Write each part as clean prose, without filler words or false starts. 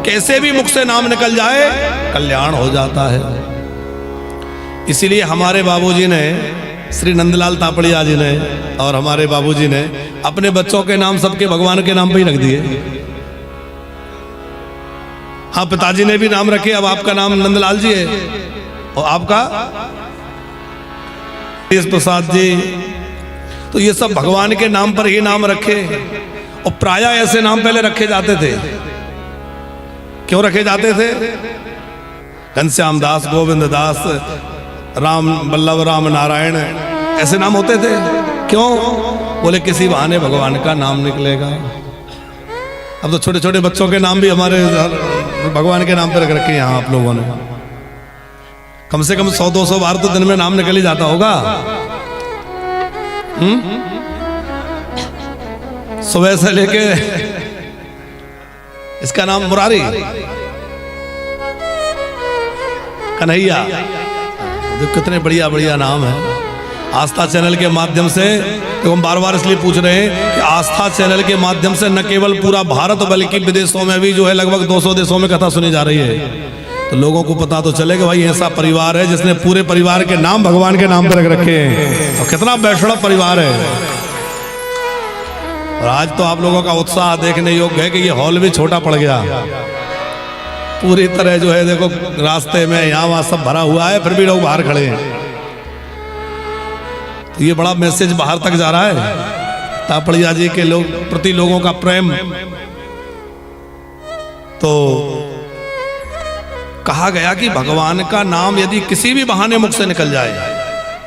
कैसे भी मुख से नाम निकल जाए कल्याण हो जाता है। इसीलिए हमारे बाबूजी ने, श्री नंदलाल तापड़िया जी ने और हमारे बाबूजी ने अपने बच्चों के नाम सबके भगवान के नाम पे ही रख दिए। हाँ, पिताजी ने भी नाम रखे। अब आपका नाम नंदलाल जी है और आपका प्रसाद जी, तो ये सब भगवान के नाम पर ही नाम रखे। और प्रायः ऐसे नाम पहले रखे जाते थे। क्यों रखे जाते थे? घनश्याम दास, गोविंद दास, राम वल्लभ, राम नारायण, ऐसे नाम होते थे। क्यों? बोले किसी बहाने भगवान का नाम निकलेगा। अब तो छोटे छोटे बच्चों के नाम भी हमारे भगवान के नाम पर रख रखे यहाँ आप लोगों ने। कम से कम 100-200 बार तो दिन में नाम निकल ही जाता होगा। सुबह से लेके, इसका नाम मुरारी, कन्हैया, जो कितने बढ़िया बढ़िया नाम है। आस्था चैनल के माध्यम से तो हम बार बार इसलिए पूछ रहे हैं कि आस्था चैनल के माध्यम से न केवल पूरा भारत बल्कि विदेशों में भी जो है लगभग 200 देशों में कथा सुनी जा रही है। तो लोगों को पता तो चले कि भाई ऐसा परिवार है जिसने पूरे परिवार के नाम भगवान के नाम पर रख रखे हैं। और कितना वैष्णव परिवार है। और आज तो आप लोगों का उत्साह देखने योग्य है कि ये हॉल भी छोटा पड़ गया। पूरी तरह जो है देखो, रास्ते में यहाँ वहाँ सब भरा हुआ है, फिर भी लोग बाहर खड़े हैं। तो ये बड़ा मैसेज बाहर तक जा रहा है तापड़िया जी के प्रति लोगों का प्रेम। तो कहा गया कि भगवान का नाम यदि किसी भी बहाने मुख से निकल जाए,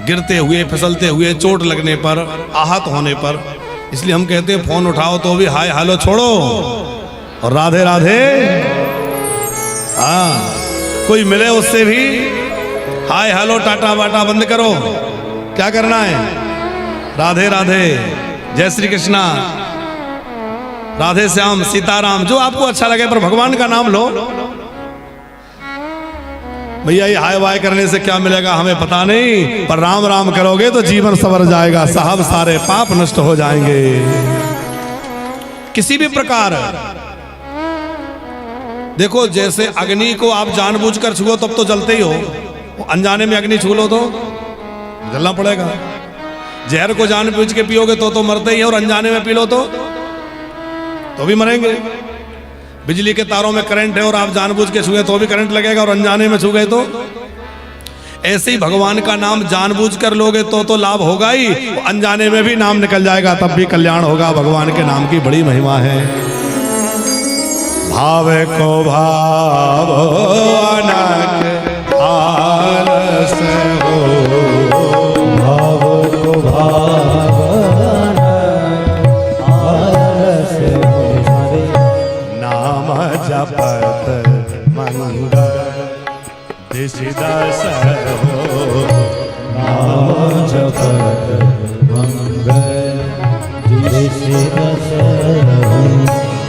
गिरते हुए, फिसलते हुए, चोट लगने पर, आहत होने पर, इसलिए हम कहते हैं फोन उठाओ तो भी हाय हेलो छोड़ो और राधे राधे। हाँ, कोई मिले उससे भी हाय हेलो टाटा बाटा बंद करो। क्या करना है? राधे राधे, जय श्री कृष्णा, राधे श्याम, सीताराम, जो आपको अच्छा लगे, पर भगवान का नाम लो। भैया ये हाय वाय करने से क्या मिलेगा हमें पता नहीं, पर राम राम करोगे तो जीवन संवर जाएगा साहब, सारे पाप नष्ट हो जाएंगे। किसी भी प्रकार देखो, जैसे अग्नि को आप जानबूझकर छुओ तब तो जलते ही हो, अनजाने में अग्नि छू लो तो जलना पड़ेगा। जहर को जानबूझ के पियोगे तो मरते ही है, और अनजाने में पी लो तो भी मरेंगे। बिजली के तारों में करंट है और आप जानबूझ के छुए तो भी करंट लगेगा, और अनजाने में छू गए तो। ऐसे ही भगवान का नाम जानबूझ कर लोगे तो लाभ होगा ही, अनजाने में भी नाम निकल जाएगा तब भी कल्याण होगा। भगवान के नाम की बड़ी महिमा है। भाव को भाव अनक आलस हो, भाव को भाव आलस हो, नाम जपत मंगल दिशदश हो, नाम जपत मंगल दिशदश हो।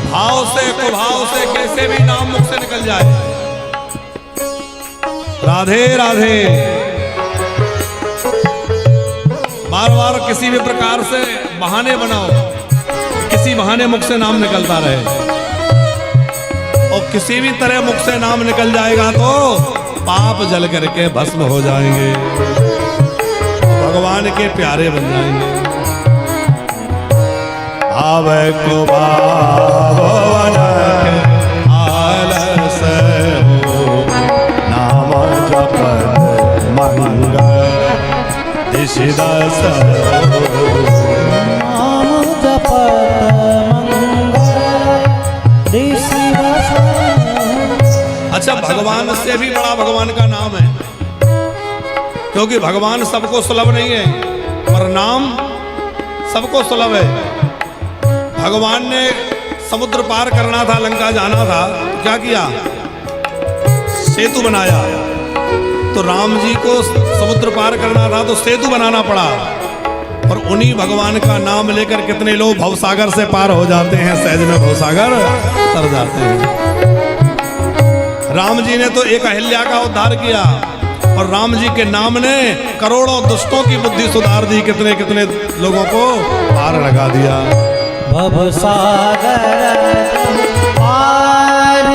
भाव से कुभाव से कैसे भी नाम मुख से निकल जाए। राधे राधे, बार बार किसी भी प्रकार से बहाने बनाओ, किसी बहाने मुख से नाम निकलता रहे। और किसी भी तरह मुख से नाम निकल जाएगा तो पाप जल करके भस्म हो जाएंगे, भगवान के प्यारे बन जाएंगे। भाव को भाव अनक आलस हो, नाम जपत मंगल दिशदश हो, नाम जपत मंगल दिशदश हो। अच्छा, भगवान से भी बड़ा भगवान का नाम है, क्योंकि भगवान सबको सुलभ नहीं है, पर नाम सबको सुलभ है। भगवान ने समुद्र पार करना था, लंका जाना था, तो क्या किया? सेतु बनाया। तो राम जी को समुद्र पार करना था तो सेतु बनाना पड़ा, और उन्हीं भगवान का नाम लेकर कितने लोग भवसागर से पार हो जाते हैं, सहज में भवसागर तर जाते हैं। राम जी ने तो एक अहिल्या का उद्धार किया, और राम जी के नाम ने करोड़ों दुष्टों की बुद्धि सुधार दी, कितने कितने लोगों को पार लगा दिया। भवसागर पार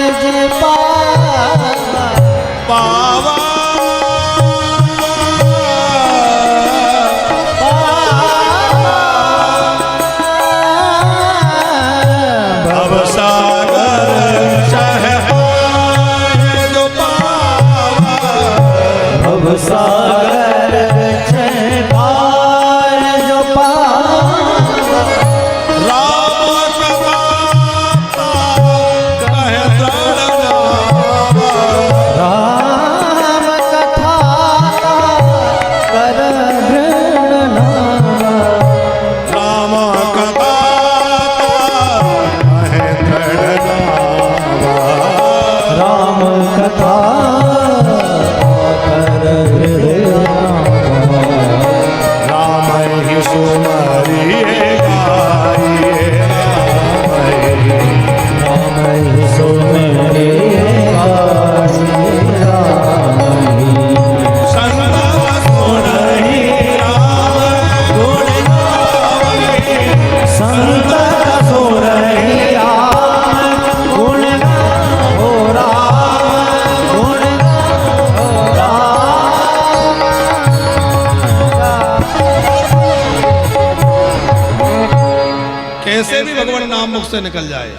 कैसे भी भगवान नाम मुख से निकल जाए।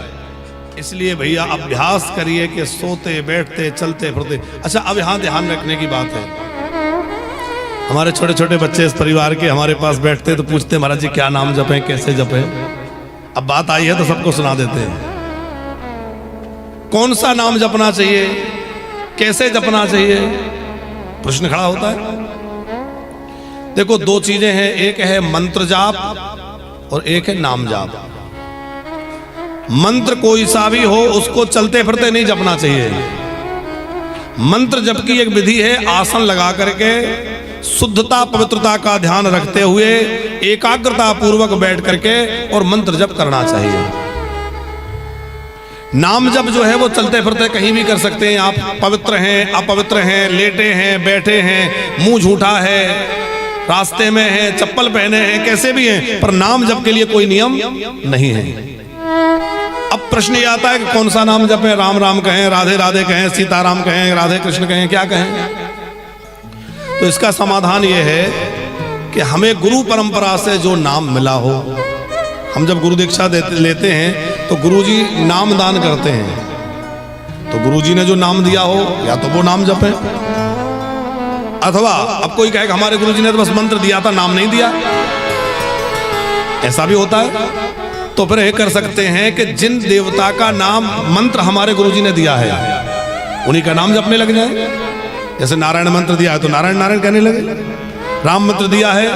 इसलिए भैया अभ्यास करिए कि सोते बैठते चलते फिरते। अच्छा, अब यहाँ ध्यान रखने की बात है, हमारे छोटे छोटे बच्चे इस परिवार के हमारे पास बैठते तो पूछते महाराज जी क्या नाम जपें, कैसे जपें। अब बात आई है तो सबको सुना देते हैं। कौन सा नाम जपना चाहिए, कैसे जपना चाहिए, प्रश्न खड़ा होता है। देखो, दो चीजें हैं, एक है मंत्र जाप और एक है नाम जाप। मंत्र कोई सा भी हो उसको चलते फिरते नहीं जपना चाहिए। मंत्र जप की एक विधि है, आसन लगा करके शुद्धता पवित्रता का ध्यान रखते हुए एकाग्रता पूर्वक बैठ करके और मंत्र जप करना चाहिए। नाम जप जो है वो चलते फिरते कहीं भी कर सकते हैं आप। पवित्र हैं, अपवित्र हैं, लेटे हैं, बैठे हैं, मुंह झूठा है, रास्ते में है, चप्पल पहने हैं, कैसे भी हैं, पर नाम जप के लिए कोई नियम नहीं है। अब प्रश्न ये आता है कि कौन सा नाम जपें, राम राम कहें, राधे राधे कहें, सीताराम कहें, राधे कृष्ण कहें, क्या कहें। तो इसका समाधान ये है कि हमें गुरु परंपरा से जो नाम मिला हो, हम जब गुरु दीक्षा लेते हैं तो गुरुजी नाम दान करते हैं, तो गुरुजी ने जो नाम दिया हो या तो वो नाम जपें, अथवा अब कोई कहे कि हमारे गुरुजी ने तो बस मंत्र दिया था, नाम नहीं दिया, ऐसा भी होता है। तो फिर ये कर सकते हैं कि जिन देवता का नाम मंत्र हमारे गुरुजी ने दिया है उन्हीं का नाम जपने लग जाए। जैसे नारायण मंत्र दिया है तो नारायण नारायण कहने लगे, राम मंत्र दिया है,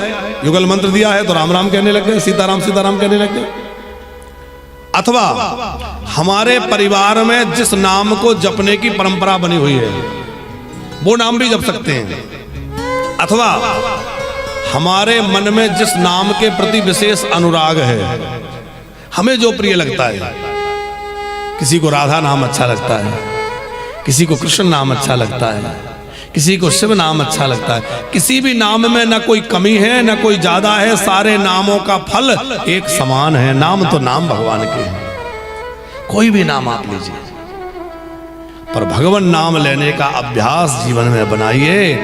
युगल मंत्र दिया है तो राम राम कहने लग गए, सीताराम सीताराम कहने लग गए। अथवा हमारे परिवार में जिस नाम को जपने की परंपरा बनी हुई है वो नाम भी जप सकते हैं। अथवा हमारे मन में जिस नाम के प्रति विशेष अनुराग है, हमें जो प्रिय लगता है, किसी को राधा नाम अच्छा लगता है, किसी को कृष्ण नाम अच्छा लगता है, किसी को शिव नाम अच्छा लगता है, किसी भी नाम में ना कोई कमी है ना कोई ज्यादा है, सारे नामों का फल एक समान है। नाम तो नाम भगवान के हैं, कोई भी नाम आप लीजिए, पर भगवान नाम लेने का अभ्यास जीवन में बनाइए,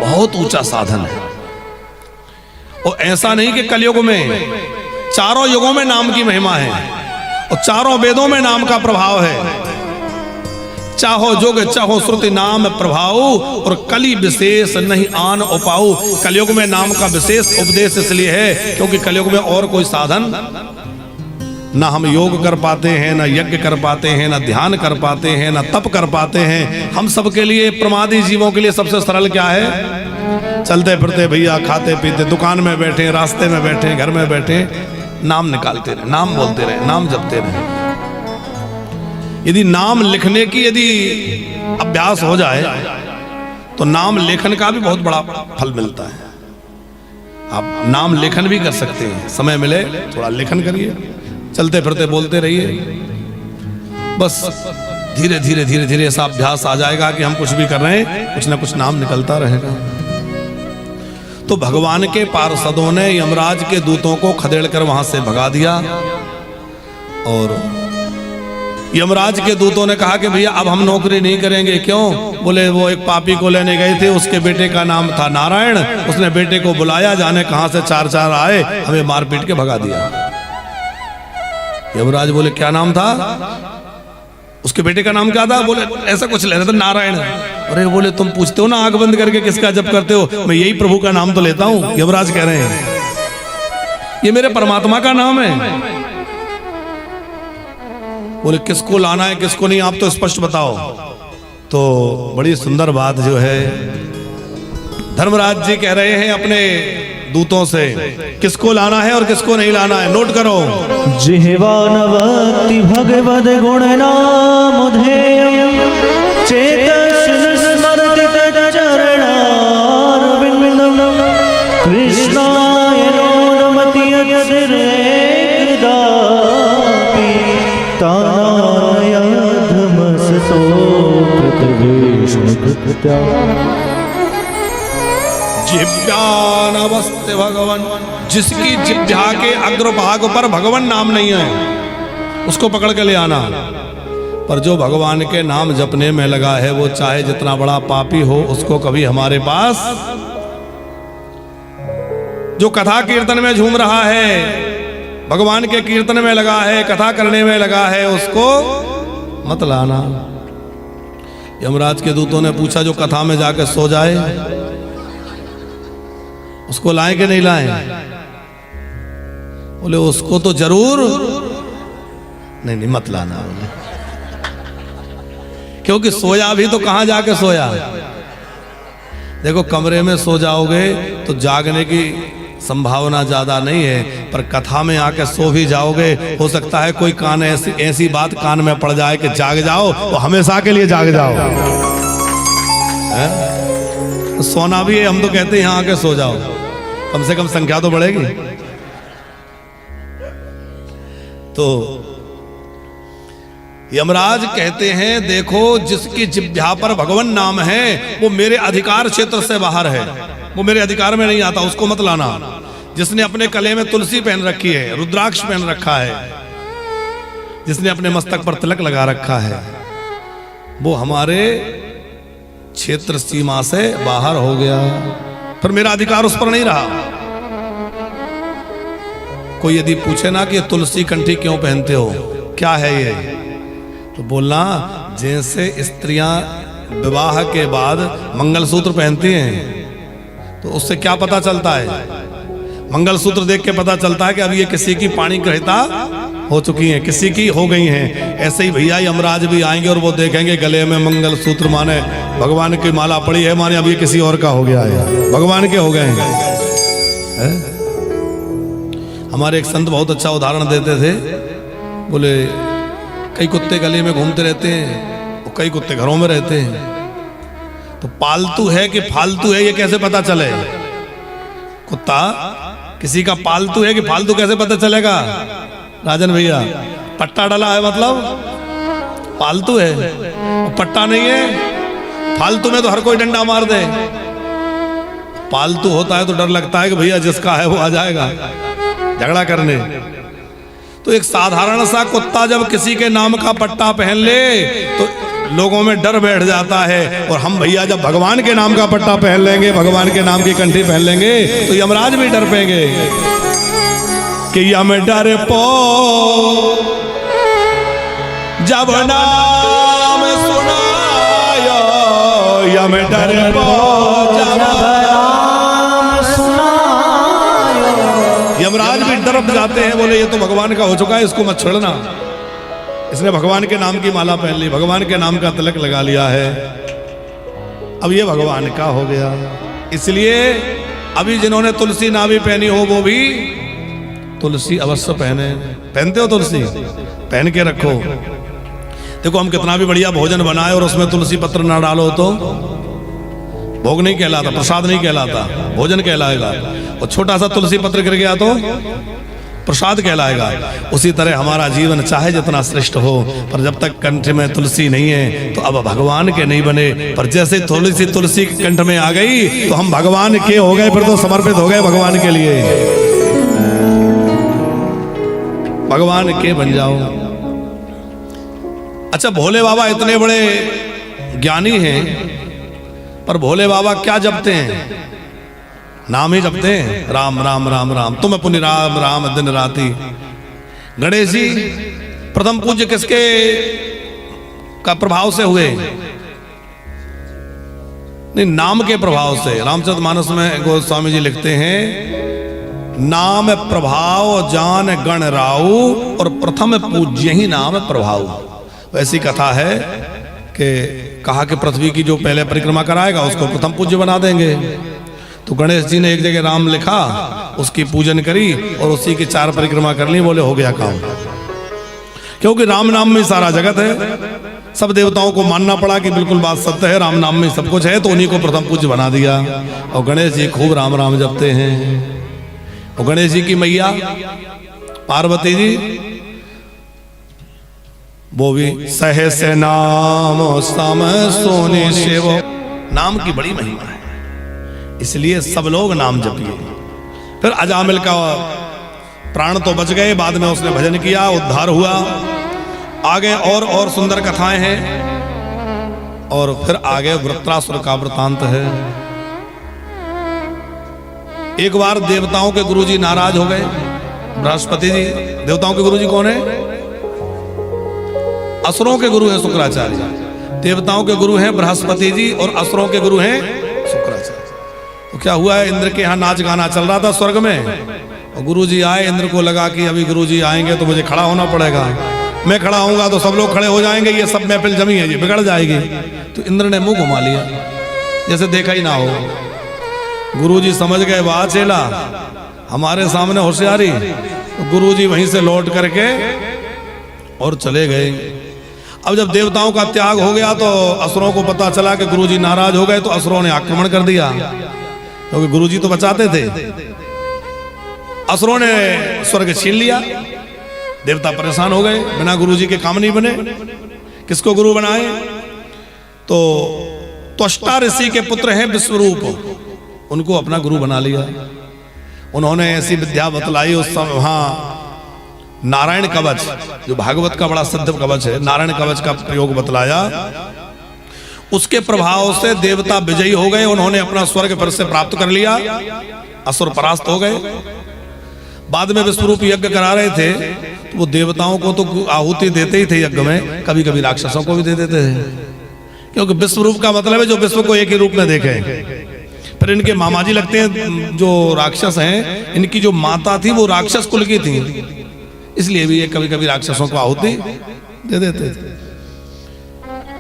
बहुत ऊंचा साधन है। और ऐसा नहीं कि कलयुग में, चारों युगों में नाम की महिमा है और चारों वेदों में नाम का प्रभाव है। चाहो जोग चाहो श्रुति नाम प्रभाव और कली विशेष नहीं आन उपाऊ। कलयुग में नाम का विशेष उपदेश इसलिए है क्योंकि कलयुग में और कोई साधन ना हम योग कर पाते हैं, ना यज्ञ कर पाते हैं, ना ध्यान कर पाते हैं, ना तप कर पाते हैं। हम सबके लिए, प्रमादी जीवों के लिए सबसे सरल क्या है, चलते फिरते भैया, खाते पीते, दुकान में बैठे, रास्ते में बैठे, घर में बैठे, नाम निकालते रहे, नाम बोलते रहे, नाम जपते रहे। यदि नाम लिखने की यदि अभ्यास हो जाए तो नाम लेखन का भी बहुत बड़ा फल मिलता है। आप नाम लेखन भी कर सकते हैं, समय मिले थोड़ा लेखन करिए, चलते फिरते बोलते रहिए। बस धीरे धीरे धीरे धीरे ऐसा अभ्यास आ जाएगा कि हम कुछ भी कर रहे हैं कुछ ना कुछ नाम निकलता रहेगा। तो भगवान के पार्षदों ने यमराज के दूतों को खदेड़ कर वहां से भगा दिया और यमराज के दूतों ने कहा कि भैया अब हम नौकरी नहीं करेंगे। क्यों? बोले वो एक पापी को लेने गए थे, उसके बेटे का नाम था नारायण, उसने बेटे को बुलाया, जाने कहां से चार चार आए, हमें मार पीट के भगा दिया। यमराज बोले क्या नाम था? उसके बेटे का नाम क्या था? बोले ऐसा कुछ ले रहे थे, नारायण। अरे बोले तुम पूछते हो ना आंख बंद करके किसका जप करते हो? मैं यही प्रभु का नाम तो लेता हूं। यमराज कह रहे हैं ये मेरे परमात्मा का नाम है। बोले किसको लाना है किसको नहीं, आप तो स्पष्ट बताओ। तो बड़ी सुंदर बात जो है, धर्मराज जी कह रहे हैं अपने दूतों से किसको लाना है और किसको नहीं लाना है, नोट करो। जिह्वानवति भगवद गुण नाम धेयम् चेतस्न स्मरति चरणारविन्दम् कृष्णाय नमति यदिरेकदापि तानायाधम सो कृत भीष्म कृत्या। जिह्वानवस्ते भगवन, जिसकी जिह्वा के अग्रभाग पर भगवान नाम नहीं है उसको पकड़ के ले आना। पर जो भगवान के नाम जपने में लगा है वो चाहे जितना बड़ा पापी हो उसको कभी हमारे पास, जो कथा कीर्तन में झूम रहा है, भगवान के कीर्तन में लगा है, कथा करने में लगा है, उसको मत लाना। यमराज के दूतों ने पूछा जो कथा में जाकर सो जाए उसको लाएं कि नहीं लाएं? बोले उसको तो जरूर नहीं मत लाना। बोले क्योंकि सोया भी तो कहां जाके सोया। देखो कमरे में सो जाओगे तो जागने की संभावना ज्यादा नहीं है, पर कथा में आके सो भी जाओगे हो सकता है कोई कान ऐसी बात कान में पड़ जाए कि जाग जाओ तो हमेशा के लिए जाग जाओ। सोना भी है, हम तो कहते हैं यहां आके सो जाओ, कम से कम संख्या तो बढ़ेगी। तो यमराज कहते हैं देखो जिसकी जिह्वा पर भगवान नाम है वो मेरे अधिकार क्षेत्र से बाहर है, वो मेरे अधिकार में नहीं आता, उसको मत लाना। जिसने अपने गले में तुलसी पहन रखी है, रुद्राक्ष पहन रखा है, जिसने अपने मस्तक पर तिलक लगा रखा है, वो हमारे क्षेत्र सीमा से बाहर हो गया, फिर मेरा अधिकार उस पर नहीं रहा। कोई यदि पूछे ना कि तुलसी कंठी क्यों पहनते हो, क्या है ये, तो बोलना जैसे स्त्रियां विवाह के बाद मंगलसूत्र पहनती हैं तो उससे क्या पता चलता है, मंगलसूत्र देख के पता चलता है कि अब ये किसी की पाणी ग्रहिता हो चुकी हैं, किसी की हो गई हैं। ऐसे ही भैया यमराज भी आएंगे और वो देखेंगे गले में मंगलसूत्र, माने भगवान की माला पड़ी है, माने अब ये किसी और का हो गया है, भगवान के हो गए हैं। हमारे एक संत बहुत अच्छा उदाहरण देते थे, बोले कई कुत्ते गले में घूमते रहते हैं और कई कुत्ते घरों में रहते हैं, तो पालतू है कि फालतू है ये कैसे पता चले? कुत्ता किसी का पालतू है कि फालतू कैसे पता चलेगा राजन भैया? पट्टा डाला है मतलब पालतू है, पट्टा नहीं है। फालतू में तो हर कोई डंडा मार दे, पालतू होता है तो डर लगता है कि भैया जिसका है वो आ जाएगा झगड़ा करने। तो एक साधारण सा कुत्ता जब किसी के नाम का पट्टा पहन ले तो लोगों में डर बैठ जाता है, और हम भैया जब भगवान के नाम का पट्टा पहन लेंगे, भगवान के नाम की कंठी पहन लेंगे तो यमराज भी डर पेंगे कि यम डर पो जब नाम सुनायो, यम डर पो जब नाम सुनायो। यमराज भी डर जाते हैं, बोले ये तो भगवान का हो चुका है, इसको मत छोड़ना। इसने भगवान के नाम की माला पहन ली, भगवान के नाम का तिलक लगा लिया है, अब ये भगवान का हो गया। इसलिए अभी जिन्होंने तुलसी ना भी पहनी हो वो भी तुलसी अवश्य पहने। पहनते हो तुलसी? पहन के रखो। देखो हम कितना भी बढ़िया भोजन बनाए और उसमें तुलसी पत्र ना डालो तो भोग नहीं कहलाता, प्रसाद नहीं कहलाता, भोजन कहलाएगा। और छोटा सा तुलसी पत्र गिर गया तो प्रसाद कहलाएगा। उसी तरह हमारा जीवन चाहे जितना श्रेष्ठ हो, पर जब तक कंठ में तुलसी नहीं है तो अब भगवान के नहीं बने। पर जैसे थोड़ी सी तुलसी कंठ में आ गई तो हम भगवान के हो गए, फिर तो समर्पित हो गए भगवान के लिए। भगवान के बन जाओ। अच्छा, भोले बाबा इतने बड़े ज्ञानी हैं, पर भोले बाबा क्या जपते हैं? नाम ही जपते हैं, राम राम राम राम, तुम पुनि राम राम दिन राती। गणेश जी प्रथम पूज्य किसके का प्रभाव से हुए? नहीं, नाम के प्रभाव से। रामचरितमानस में गोस्वामी जी लिखते हैं, नाम प्रभाव जान गण राऊ और प्रथम पूज्य ही नाम प्रभाव। वैसी कथा है कि कहा कि पृथ्वी की जो पहले परिक्रमा कराएगा उसको प्रथम पूज्य बना देंगे। तो गणेश जी ने एक जगह राम लिखा, उसकी पूजन करी और उसी की 4 परिक्रमा कर ली, बोले हो गया काम। क्योंकि राम नाम में सारा जगत है। सब देवताओं को मानना पड़ा कि बिल्कुल बात सत्य है, राम नाम में सब कुछ है, तो उन्हीं को प्रथम पूज्य बना दिया। और गणेश जी खूब राम राम जपते हैं। और गणेश जी की मैया पार्वती जी वो भी सहस नाम सम सोने शिव। नाम की बड़ी महिमा है, इसलिए सब लोग नाम जपिए। फिर अजामिल का प्राण तो बच गए, बाद में उसने भजन किया, उद्धार हुआ। आगे और सुंदर कथाएं हैं। और फिर आगे वृत्रासुर का वृतांत है। एक बार देवताओं के गुरुजी नाराज हो गए। बृहस्पति जी, देवताओं के गुरुजी कौन है? असुरों के गुरु हैं शुक्राचार्य। देवताओं के गुरु हैं बृहस्पति जी और असुरों के गुरु हैं शुक्राचार्य। तो क्या हुआ है, इंद्र के यहाँ नाच गाना चल रहा था स्वर्ग में, और गुरुजी आए। इंद्र को लगा कि अभी गुरुजी आएंगे तो मुझे खड़ा होना पड़ेगा, मैं खड़ा होऊंगा तो सब लोग खड़े हो जाएंगे, ये सब महफिल जमी है, ये बिगड़ जाएगी। तो इंद्र ने मुंह घुमा लिया जैसे देखा ही ना हो। गुरुजी समझ गए, वाह चेला, हमारे सामने होशियारी। तो गुरुजी वहीं से लौट करके और चले गए। अब जब देवताओं का त्याग हो गया तो असुरों को पता चला कि गुरुजी नाराज हो गए, तो असुरों ने आक्रमण कर दिया, क्योंकि गुरुजी तो बचाते थे। असुरों ने स्वर्ग छीन लिया। देवता परेशान हो गए, बिना गुरुजी के काम नहीं बने, किसको गुरु बनाए? तो त्वष्टा ऋषि के पुत्र हैं विश्वरूप, उनको अपना गुरु बना लिया। उन्होंने ऐसी विद्या बतलाई उस समय, वहां नारायण कवच, जो भागवत का बड़ा सिद्ध कवच है, नारायण कवच का प्रयोग बतलाया। उसके प्रभाव से देवता विजयी हो गए, उन्होंने अपना स्वर्ग फिर से प्राप्त कर लिया, असुर परास्त हो गए। बाद में विश्वरूप यज्ञ करा रहे थे, तो वो देवताओं को तो आहुति देते ही थे यज्ञ में, कभी कभी राक्षसों को भी दे देते थे, क्योंकि विश्वरूप का मतलब है जो विश्व को एक ही रूप में देखे। फिर इनके मामाजी लगते हैं जो राक्षस हैं, इनकी जो माता थी वो राक्षस कुल की थी, इसलिए भी ये कभी कभी राक्षसों को आहुति दे देते थे।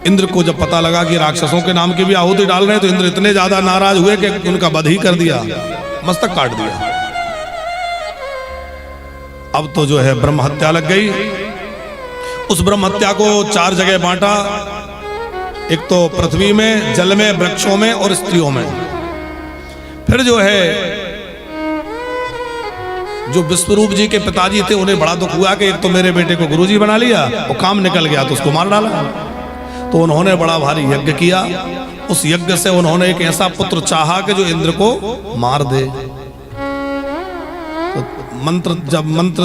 इंद्र को जब पता लगा कि राक्षसों के नाम की भी आहुति डाल रहे हैं, तो इंद्र इतने ज्यादा नाराज हुए कि उनका वध ही कर दिया, मस्तक काट दिया। अब तो जो है ब्रह्म हत्या लग गई। उस ब्रह्म हत्या को 4 जगह बांटा, एक तो पृथ्वी में, जल में, वृक्षों में और स्त्रियों में। फिर जो है जो विश्वरूप जी के पिताजी थे, उन्हें बड़ा दुख हुआ कि एक तो मेरे बेटे को गुरुजी बना लिया और काम निकल गया तो उसको मार डाला। तो उन्होंने बड़ा भारी यज्ञ किया। उस यज्ञ से उन्होंने एक ऐसा पुत्र चाहा कि जो इंद्र को मार दे। जब मंत्र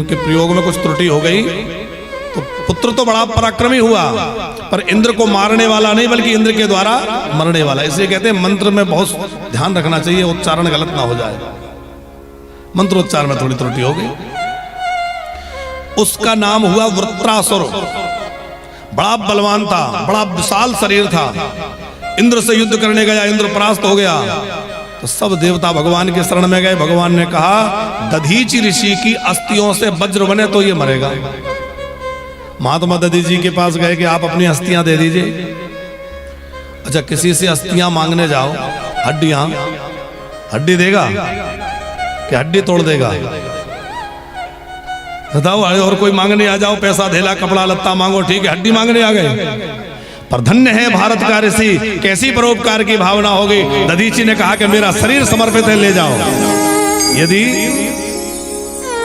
के प्रयोग में कुछ त्रुटि हो गई तो पुत्र तो बड़ा पराक्रमी हुआ, पर इंद्र को मारने वाला नहीं, बल्कि इंद्र के द्वारा मरने वाला। इसलिए कहते हैं मंत्र में बहुत ध्यान रखना चाहिए, उच्चारण गलत ना हो जाए। मंत्रोच्चार में थोड़ी त्रुटि हो गई। उसका नाम हुआ वृत्रासुर। बड़ा बलवान था, बड़ा विशाल शरीर था। इंद्र से युद्ध करने गया, इंद्र परास्त हो गया। तो सब देवता भगवान के शरण में गए। भगवान ने कहा, दधीचि ऋषि की अस्थियों से वज्र बने तो ये मरेगा। महात्मा दधीचि जी के पास गए कि आप अपनी अस्थियां दे दीजिए। अच्छा, किसी से अस्थियां मांगने जाओ, हड्डियां, हड्डी देगा कि हड्डी तोड़ देगा? बताओ। और कोई मांगने आ जाओ, पैसा धेला कपड़ा लत्ता मांगो, ठीक है, हड्डी मांगने आ गए। पर धन्य है भारत का ऋषि, कैसी परोपकार की भावना होगी। दधीचि ने कहा कि मेरा शरीर समर्पित है, ले जाओ। यदि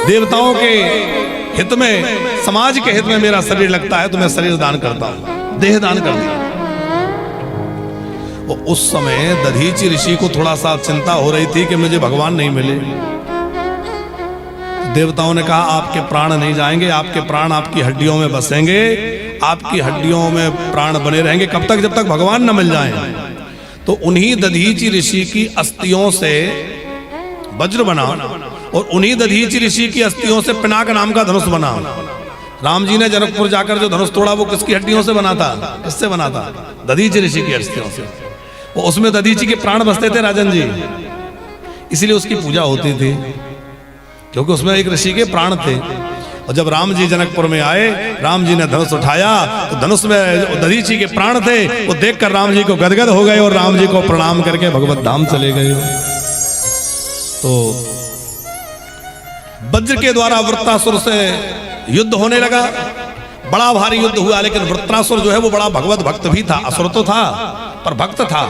देवताओं के हित में, समाज के हित में मेरा शरीर लगता है तो मैं शरीर दान करता हूं, देह दान कर दिया। उस समय दधीचि ऋषि को थोड़ा सा चिंता हो रही थी कि मुझे भगवान नहीं मिले। देवताओं ने कहा, आपके प्राण नहीं जाएंगे, आपके प्राण आपकी हड्डियों में बसेंगे, आपकी हड्डियों में प्राण बने रहेंगे। कब तक? जब तक भगवान न मिल जाएं। तो उन्हीं दधीचि ऋषि की अस्थियों से वज्र बना, और उन्हीं दधीचि ऋषि की अस्थियों से पिनाक नाम का धनुष बना। राम जी ने जनकपुर जाकर जो धनुष तोड़ा वो किसकी हड्डियों से बना था? किससे बना था? दधीचि ऋषि की अस्थियों से। वो उसमें दधीचि के प्राण बसते थे राजन जी, इसलिए उसकी पूजा होती थी, क्योंकि उसमें एक ऋषि के प्राण थे। और जब राम जी जनकपुर में आए, राम जी ने धनुष उठाया तो धनुष में दधीचि के प्राण थे। वो देखकर राम जी को गदगद हो गए और राम जी को प्रणाम करके भगवत धाम चले गए। तो वज्र के द्वारा वृत्रासुर से युद्ध होने लगा। बड़ा भारी युद्ध हुआ, लेकिन वृत्रासुर जो है वो बड़ा भगवत भक्त भी था। असुर तो था पर भक्त था,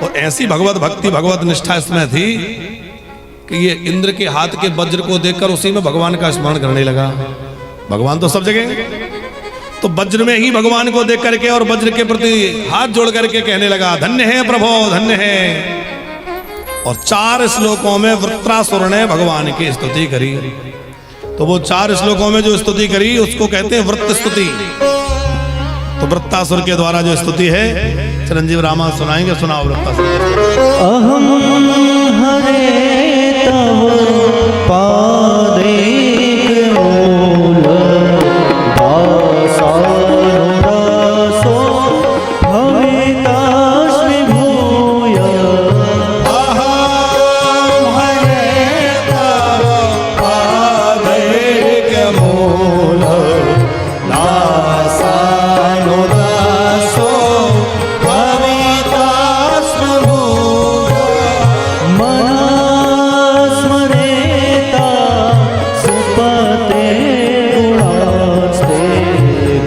और ऐसी भगवत भक्ति, भगवत निष्ठा इसमें थी कि ये इंद्र के हाथ के वज्र को देखकर उसी में भगवान का स्मरण करने लगा। भगवान तो सब जगह, तो वज्र में ही भगवान को देख करके और वज्र के प्रति हाथ जोड़ करके कहने लगा, धन्य है प्रभो धन्य है। और 4 श्लोकों में वृत्रासुर ने भगवान की स्तुति करी। तो वो 4 श्लोकों में जो स्तुति करी उसको कहते हैं वृत्त स्तुति। तो वृत्तासुर के द्वारा जो स्तुति है चिरंजीव रामा सुनाएंगे, सुनाओ वृत्तासुर। अहम हरे तव पादैक मूल दासानुदासो भवितास्मि भूय। अहम हरे तव पादैक मूल दासानुदासो भवितास्मि भूय। स्मरेता सुपते गुणास्ते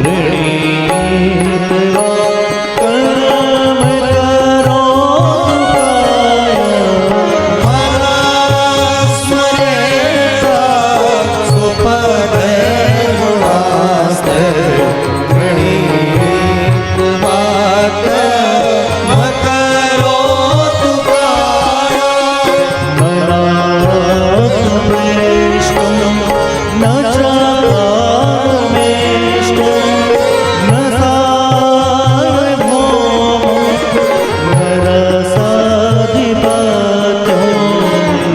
गृणीत्वा कर्म करो स्मरेता सुपते गुणास्ते गृणीत्वा कर्म करोतु काया। मनात्मेष्टं न चामेष्टं न सार्वभौमं न रसाधिपत्यं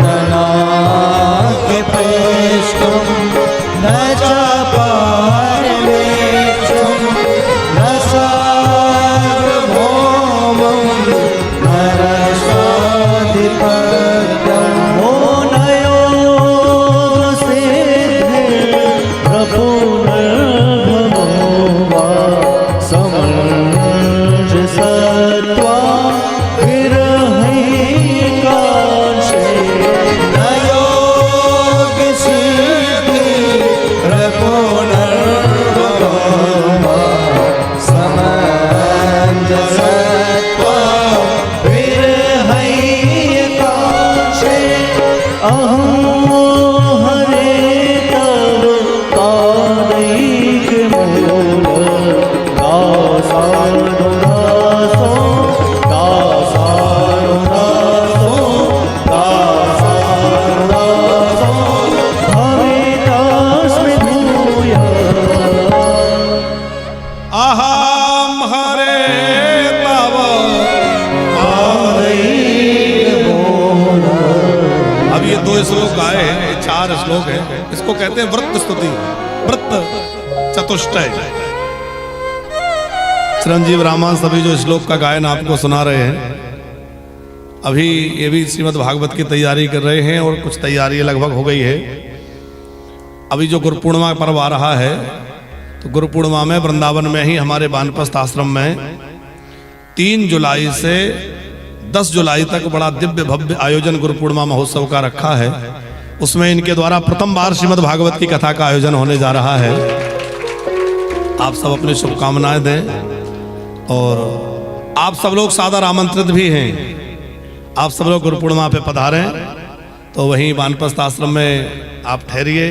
नानाप्रेष्टं न च पारमेष्टं न सार्वभौमं न रसाधिपत्यं। ओ नयोगसिद्धे प्रपुनर्भवो वा समञ्जसत्वा विरहैकांशे। न योगसिद्धि प्रपुनर्भवो वा समञ्जसत्वा विरहैकांशे। अहं हरे तव पादैक मूल दासानुदासो दासानुदासो दासानुदासो भवितास्मि भूय। अहम हरे तव पादैक मूल। अब ये 2 श्लोक गाए हैं, ये 4 श्लोक है, इसको कहते हैं वृत्त स्तुति, वृत्त चतुष्टय। चिरंजीव रामा सभी जो श्लोक का गायन आपको सुना रहे हैं, अभी ये भी श्रीमद् भागवत की तैयारी कर रहे हैं और कुछ तैयारी लगभग हो गई है। अभी जो गुरु पूर्णिमा पर्व आ रहा है, तो गुरु पूर्णिमा में वृंदावन में ही हमारे वानप्रस्थ आश्रम में 3 जुलाई से 10 जुलाई तक बड़ा दिव्य भव्य आयोजन गुरु पूर्णिमा महोत्सव का रखा है। उसमें इनके द्वारा प्रथम बार श्रीमद् भागवत की कथा का आयोजन होने जा रहा है। आप सब अपनी शुभकामनाएं दें और आप सब लोग सादर आमंत्रित भी हैं। आप सब लोग गुरु पूर्णिमा पे पधारें, तो वहीं वानप्रस्थ आश्रम में आप ठहरिए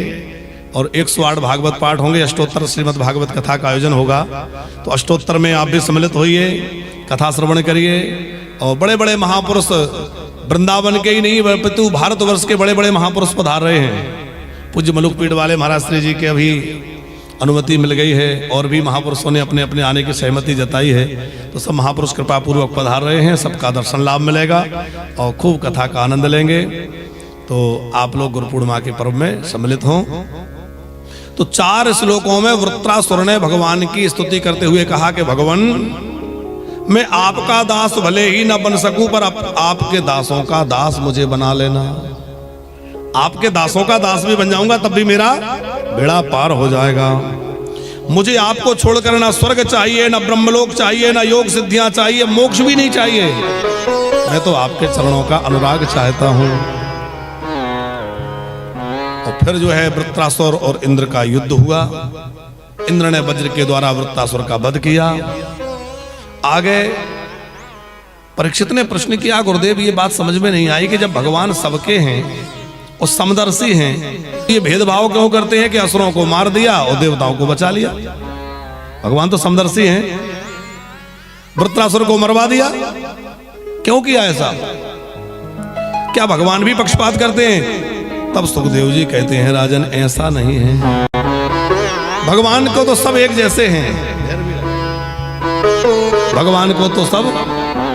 और 108 भागवत पाठ होंगे। अष्टोत्तर श्रीमद् भागवत कथा का आयोजन होगा, तो अष्टोत्तर में आप भी सम्मिलित होइए, कथा श्रवण करिए। और बड़े बड़े महापुरुष वृंदावन के ही नहीं बल्कि भारतवर्ष के बड़े बड़े महापुरुष पधार रहे हैं। पूज्य मलुकपीठ वाले महाराज श्री जी के अभी अनुमति मिल गई है और भी महापुरुषों ने अपने अपने आने की सहमति जताई है, तो सब महापुरुष कृपा पूर्वक पधार रहे हैं। सबका दर्शन लाभ मिलेगा और खूब कथा का आनंद लेंगे। तो आप लोग गुरु पूर्णिमा के पर्व में सम्मिलित हों। तो 4 श्लोकों में वृत्रासुर ने भगवान की स्तुति करते हुए कहा कि भगवान, मैं आपका दास भले ही न बन सकूं, पर आपके दासों का दास मुझे बना लेना। आपके दासों का दास भी बन जाऊंगा, तब भी मेरा बेड़ा पार हो जाएगा। मुझे आपको छोड़कर ना स्वर्ग चाहिए, ना ब्रह्मलोक चाहिए, ना योग सिद्धियां चाहिए, मोक्ष भी नहीं चाहिए। मैं तो आपके चरणों का अनुराग चाहता हूं। और फिर जो है वृत्रासुर और इंद्र का युद्ध हुआ। इंद्र ने वज्र के द्वारा वृत्रासुर का वध किया। आगे परीक्षित ने प्रश्न किया, गुरुदेव ये बात समझ में नहीं आई कि जब भगवान सबके हैं और समदर्शी हैं, ये भेदभाव क्यों करते हैं कि असुरों को मार दिया और देवताओं को बचा लिया। भगवान तो समदर्शी हैं। वृत्रासुर को मरवा दिया, क्यों किया ऐसा? क्या भगवान भी पक्षपात करते हैं? तब सुखदेव जी कहते हैं राजन ऐसा नहीं है, भगवान को तो सब एक जैसे हैं, भगवान को तो सब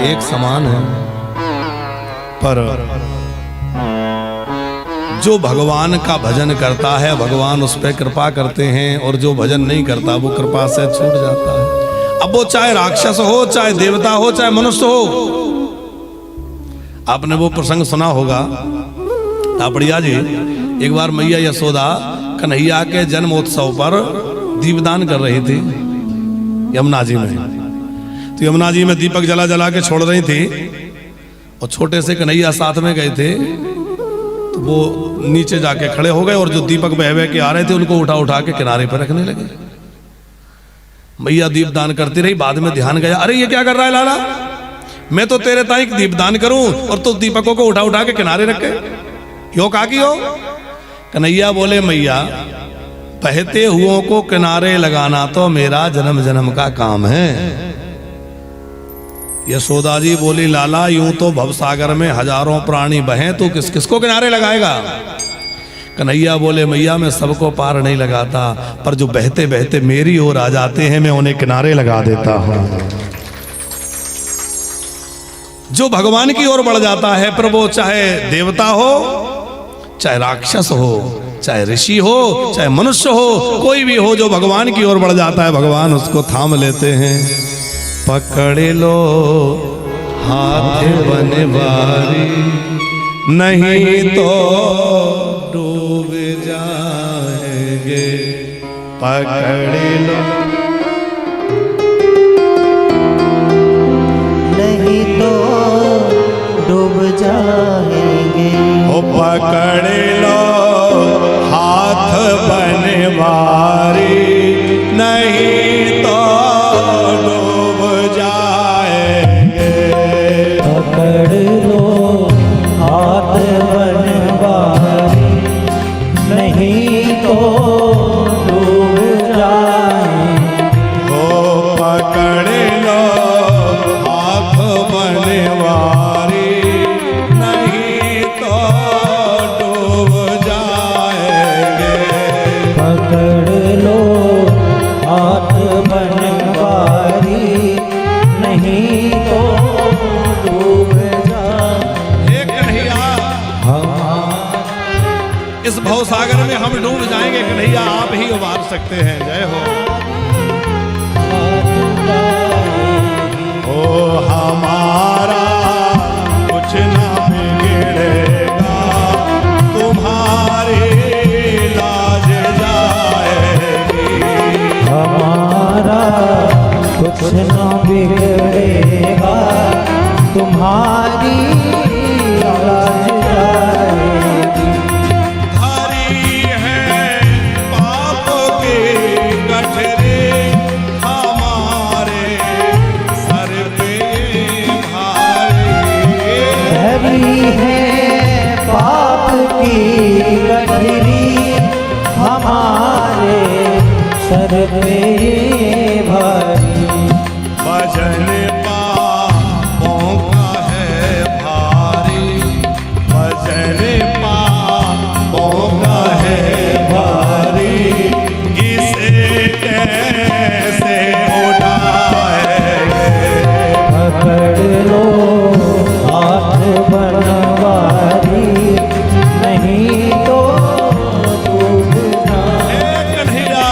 एक समान है, पर जो भगवान का भजन करता है भगवान उस पर कृपा करते हैं, और जो भजन नहीं करता वो कृपा से छूट जाता है। अब वो चाहे राक्षस हो, चाहे देवता हो, चाहे मनुष्य हो। आपने वो प्रसंग सुना होगा, तापड़िया जी एक बार मैया यशोदा कन्हैया के जन्मोत्सव पर दीपदान कर रही थी यमुना जी में। तो यमुना जी में दीपक जला जला के छोड़ रही थी, और छोटे से कन्हैया साथ में गए थे, तो वो नीचे जाके खड़े हो गए, और जो दीपक बह बह के आ रहे थे उनको उठा उठा के किनारे पर रखने लगे। मैया दीपदान करती रही, बाद में ध्यान गया, अरे ये क्या कर रहा है लाला, मैं तो तेरे ताई दीपदान करूं और तो दीपकों को उठा उठा के किनारे रखे, यो का की हो? कन्हैया बोले मैया बहते हुओं को किनारे लगाना तो मेरा जन्म जन्म का काम है। यशोदा जी बोली लाला यूं तो भवसागर में हजारों प्राणी बहें, तो किस किसको किनारे लगाएगा? कन्हैया बोले मैया मैं सबको पार नहीं लगाता, पर जो बहते बहते मेरी ओर आ जाते हैं मैं उन्हें किनारे लगा देता हूं। जो भगवान की ओर बढ़ जाता है, पर वो चाहे देवता हो, चाहे राक्षस हो, चाहे ऋषि हो, चाहे मनुष्य हो, कोई भी हो, जो भगवान की ओर बढ़ जाता है भगवान उसको थाम लेते हैं। पकड़ लो हाथ बनवारी, नहीं तो डूब जाएंगे। पकड़ लो नहीं तो डूब जाएंगे। ओ पकड़ लो हाथ बनवारी, नहीं तो डूब जाएंगे। पकड़ लो हाथ बनवारी, नहीं तो डूब जाएंगे। ओ पकड़ लो हाथ बनवारी, नहीं तो डूब जाएंगे। पकड़ लो हाथ बनवारी, नहीं तो डूब जाएंगे। हे कन्हैया इस भवसागर में हम डूब जाएंगे, कन्हैया आप ही उबार सकते हैं। जय हो। ओ हमारा कुछ ना बिगड़ेगा, तुम्हारी लाज जाएगी। हमारा कुछ न बिगड़ेगा, तुम्हारी लाज जाएगी। धारी है पाप की गठरी, हमारे सर पे भारी। धरी है पाप की गठरी, हमारे सर पे भारी। भजन पापों का है भारी, भजन पापों का है भारी। इसे कैसे उठाएंगे? पकड़ लो हाथ बनवारी, नहीं तो डूब जाएंगे। हे कन्हैया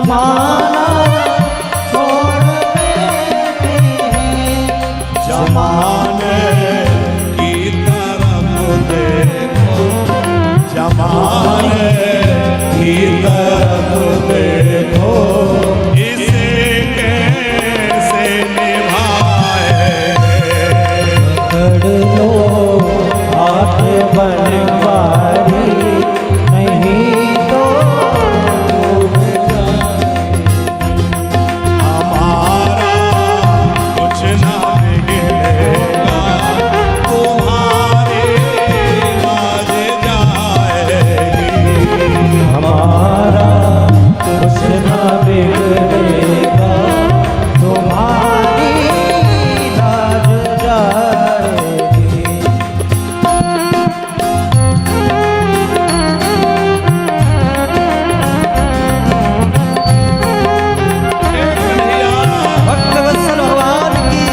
जमाना छोड़ बैठे हैं, जमाने की तरफ देखो, जमाने की तरफ देखो, इसे कैसे निभाए। पकड़ लो हाथ बनवारी, नहीं तो डूब जाए। हमारा कुछ ना बिगड़ेगा, तुम्हारी लाज जाएगी। हमारा कुछ ना बिगड़ेगा, तुम्हारी लाज जाएगी। भक्तवत्सल भगवान की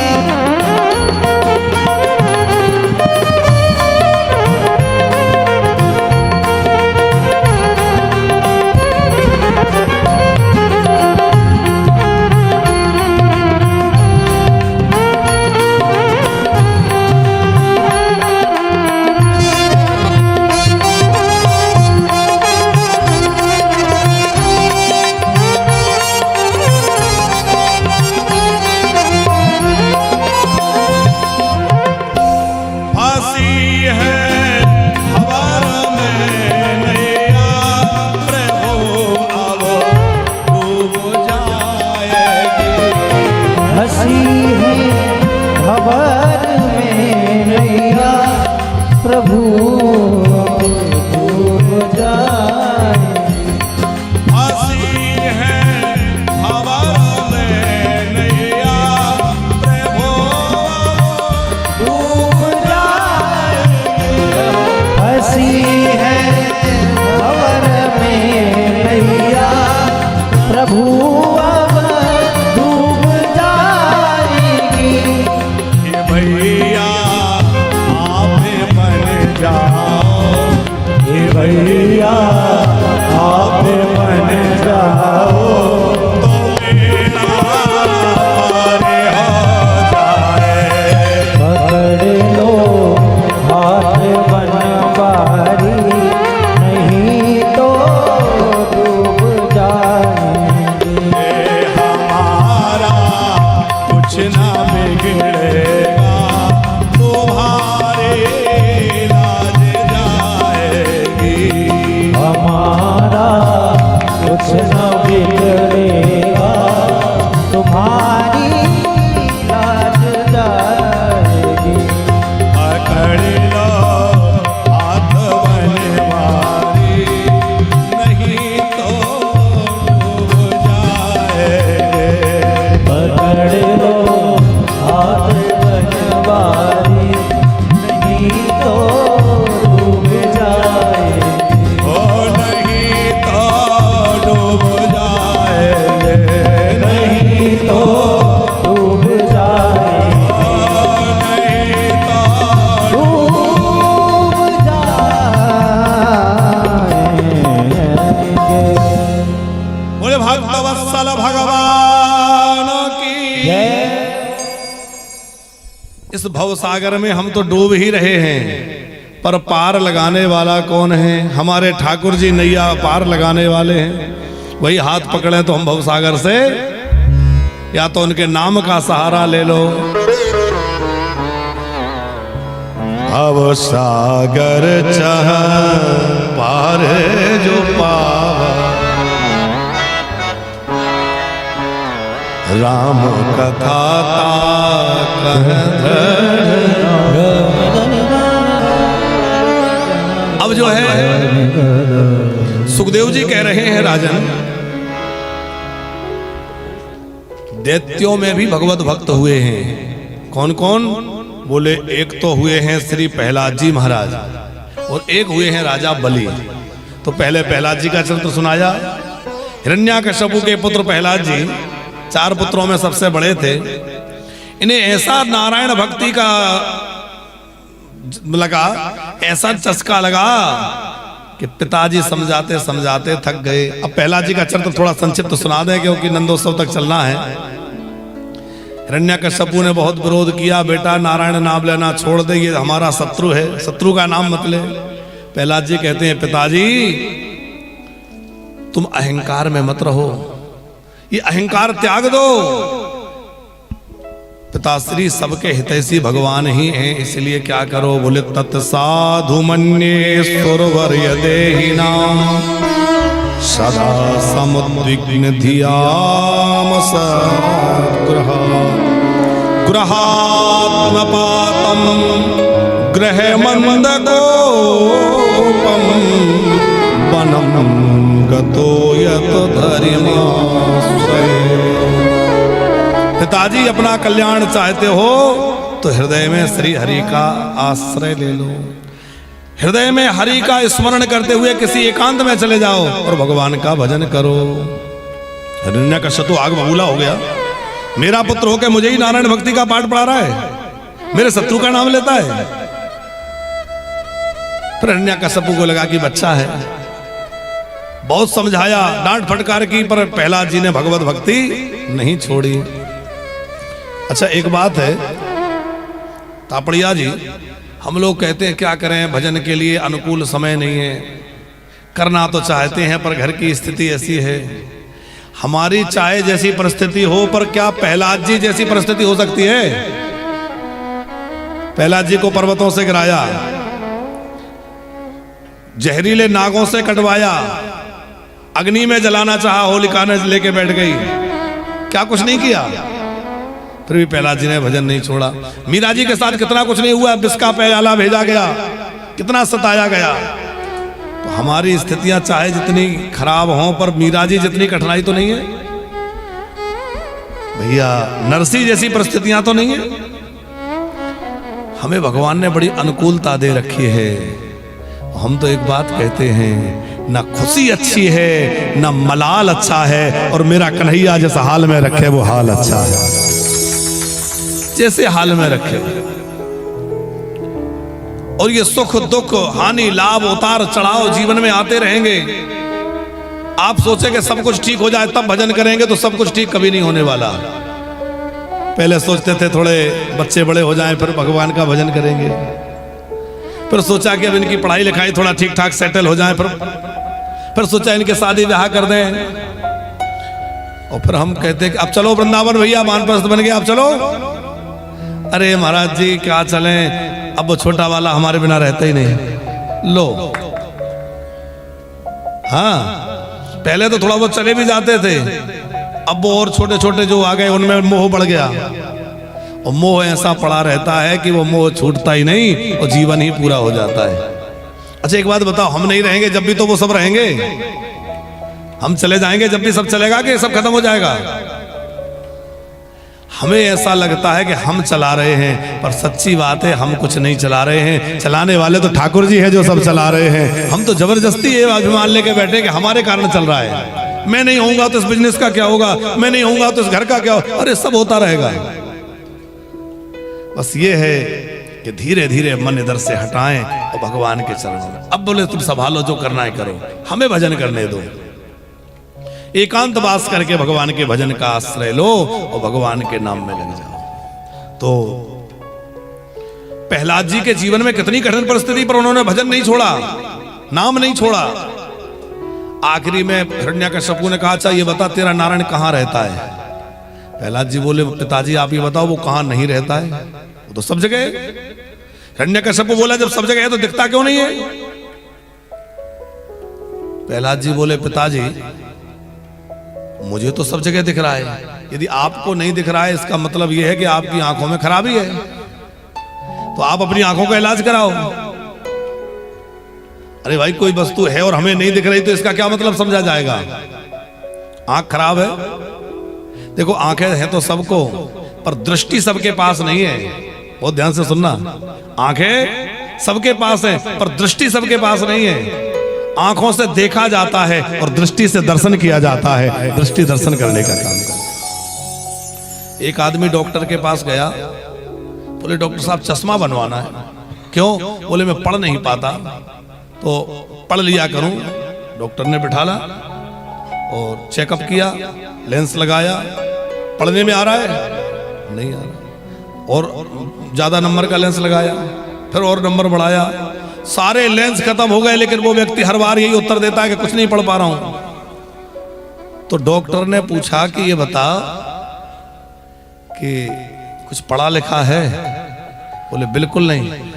फांसी है हवा में नैया, प्रभु अब डूब जाएगी। हंसी है भंवर में नैया, प्रभु डूब जाएगी। फांसी है हवा में नैया, प्रभु डूब जाएगी। हंसी है भंवर में नैया, प्रभु अब डूब जाएगी। ये भैया आप बन जाओ, हे भैया आप बन जाओ, तो मेरा पार हो जाए। पकड़ लो हाथ बनवारी, नहीं तो डूब जाएंगे। हमारा कुछ ना बिगड़ेगा, तुम्हारी लाज जाएगी। हमारा कुछ न बिगड़ेगा, तुम्हारी लाज जाएगी। पकड़ लो हाथ बनवारी, नहीं तो डूब जाएंगे। पकड़ लो हाथ बनवारी, नहीं तो डूब जाएगी। ओ नहीं तो डूब जाएंगे, नहीं तो डूब जाएगी। नहीं तो डूब जाएंगे। बोले भक्तवत्सल भगवान की। जय। इस भव सागर में हम तो डूब ही रहे हैं, पर पार लगाने वाला कौन है? हमारे ठाकुर जी नैया पार लगाने वाले हैं। वही हाथ पकड़े तो हम भव सागर से, या तो उनके नाम का सहारा ले लो। भव सागर चह पार जो पावा, राम कथा कह अब जो है सुखदेव जी कह रहे हैं, राजन दैत्यों में भी भगवत भक्त हुए हैं। कौन कौन? बोले एक तो हुए हैं श्री प्रहलाद जी महाराज, और एक हुए हैं राजा बलि। तो पहले प्रहलाद जी का चरित्र सुनाया। हिरण्याकश्यपु के पुत्र प्रहलाद जी 4 पुत्रों में सबसे बड़े थे। इन्हें ऐसा नारायण भक्ति का लगा, ऐसा चस्का लगा कि पिताजी समझाते समझाते थक गए। अब प्रहलाद जी का चरित्र थोड़ा संक्षिप्त सुना दें क्योंकि नंदोत्सव तक चलना है। हिरण्यकश्यपु ने बहुत विरोध किया, बेटा नारायण नाम लेना छोड़ दे, ये हमारा शत्रु है, शत्रु का नाम मत ले। प्रहलाद जी कहते हैं पिताजी तुम अहंकार में मत रहो, ये अहंकार त्याग दो। पिताश्री सबके हितैषी भगवान ही हैं, इसलिए क्या करो, बोले तत्साधु मन्ये सुरवर्य देहिनाम सदा समुद्विग्न धियाम सद्ग्रह ग्रहात्मपातम ग्रहमन्दकोपम वनम गतो यत धर्माश्रय। पिताजी अपना कल्याण चाहते हो तो हृदय में श्री हरि का आश्रय ले लो, हृदय में हरि का स्मरण करते हुए किसी एकांत में चले जाओ और भगवान का भजन करो। हिरण्यकश्यप आग बबूला हो गया, मेरा पुत्र होकर मुझे ही नारायण भक्ति का पाठ पढ़ा रहा है, मेरे शत्रु का नाम लेता है। फिर हिरण्यकश्यप को लगा कि बच्चा है, बहुत समझाया, डांट फटकार की, पर प्रहलाद जी ने भगवत भक्ति नहीं छोड़ी। अच्छा एक बात है तापड़िया जी, हम लोग कहते हैं क्या करें, भजन के लिए अनुकूल समय नहीं है, करना तो चाहते हैं पर घर की स्थिति ऐसी है। हमारी चाहे जैसी परिस्थिति हो, पर क्या प्रहलाद जी जैसी परिस्थिति हो सकती है? प्रहलाद जी को पर्वतों से गिराया, जहरीले नागों से कटवाया, अग्नि में जलाना चाहा, होलिका ने लेके बैठ गई, क्या कुछ नहीं किया, फिर भी प्रहलाद जी ने भजन नहीं छोड़ा। मीरा जी के साथ कितना कुछ नहीं हुआ, विष का प्याला भेजा गया, कितना सताया गया। तो हमारी स्थितियां चाहे जितनी खराब हों, पर मीरा जी जितनी कठिनाई तो नहीं है भैया, नरसी जैसी परिस्थितियां तो नहीं है। हमें भगवान ने बड़ी अनुकूलता दे रखी है। हम तो एक बात कहते हैं, ना खुशी अच्छी है ना मलाल अच्छा है, और मेरा कन्हैया जिस हाल में रखे वो हाल अच्छा है, जैसे हाल में रखे। और ये सुख दुख हानि लाभ उतार चढ़ाव जीवन में आते रहेंगे। आप सोचे कि सब कुछ ठीक हो जाए तब भजन करेंगे, तो सब कुछ ठीक कभी नहीं होने वाला। पहले सोचते थे थोड़े बच्चे बड़े हो जाएं फिर भगवान का भजन करेंगे, फिर सोचा कि अब इनकी पढ़ाई लिखाई थोड़ा ठीक ठाक सेटल हो जाए, फिर सोचा इनके शादी ब्याह कर दें, और फिर हम कहते कि अब चलो वृंदावन भैया, वानप्रस्थ बन गया, अब चलो। अरे महाराज जी क्या चलें, अब वो छोटा वाला हमारे बिना रहता ही नहीं। लो हाँ, पहले तो थोड़ा बहुत चले भी जाते थे, अब वो और छोटे छोटे जो आ गए उनमें मोह बढ़ गया, और मोह ऐसा पड़ा रहता है कि वो मोह छूटता ही नहीं और जीवन ही पूरा हो जाता है। अच्छा एक बात बताओ, हम नहीं रहेंगे जब भी तो वो सब रहेंगे, हम चले जाएंगे जब भी सब चलेगा कि सब खत्म हो जाएगा? हमें ऐसा लगता है कि हम चला रहे हैं, पर सच्ची बात है हम कुछ नहीं चला रहे हैं, चलाने वाले तो ठाकुर जी हैं जो सब चला रहे हैं। हम तो जबरदस्ती ये अभिमान लेके बैठे कि हमारे कारण चल रहा है, मैं नहीं होऊंगा तो इस बिजनेस का क्या होगा, मैं नहीं होऊंगा तो इस घर का क्या होगा, अरे सब होता रहेगा। बस ये है कि धीरे धीरे मन इधर से हटाएं और भगवान के चरणों में। अब बोले तुम संभालो, जो करना है करो, हमें भजन करने दो। एकांत वास करके भगवान के भजन का आश्रय लो और भगवान के नाम में लग जाओ। तो प्रहलाद जी के जीवन में कितनी कठिन परिस्थिति पर उन्होंने भजन नहीं छोड़ा, नाम नहीं छोड़ा। आखिरी में हिरण्यकश्यप ने कहा, अच्छा ये बता तेरा नारायण कहाँ रहता है? प्रहलाद जी बोले, पिताजी आप ये बताओ वो कहाँ नहीं रहता है, वो तो सब जगह है। हिरण्यकश्यप बोला, जब सब जगह है तो दिखता क्यों नहीं है? प्रहलाद जी बोले, पिताजी मुझे तो सब जगह दिख रहा है, यदि आपको नहीं दिख रहा है इसका मतलब यह है कि आपकी आंखों में खराबी है, तो आप अपनी आंखों का इलाज कराओ। अरे भाई कोई वस्तु है और हमें नहीं दिख रही तो इसका क्या मतलब समझा जाएगा? आंख खराब है, देखो आंखें हैं तो सबको, पर दृष्टि सबके पास नहीं है। बहुत ध्यान से सुनना, आंखें सबके पास है पर दृष्टि सबके पास नहीं है। आंखों से देखा जाता है और दृष्टि से दर्शन किया जाता है, दृष्टि दर्शन करने का काम करता। एक आदमी डॉक्टर के पास गया, बोले डॉक्टर साहब चश्मा बनवाना है। क्यों? बोले मैं पढ़ नहीं पाता। तो पढ़ लिया करूं। डॉक्टर ने बिठाला और चेकअप किया, लेंस लगाया, पढ़ने में आ रहा है? नहीं आ रहा। और ज्यादा नंबर का लेंस लगाया, फिर और नंबर बढ़ाया, सारे लेंस खत्म हो गए, लेकिन वो व्यक्ति हर बार यही उत्तर देता है कि कुछ नहीं पढ़ पा रहा हूं। तो डॉक्टर ने पूछा कि ये बता कि कुछ पढ़ा लिखा है? बोले बिल्कुल नहीं।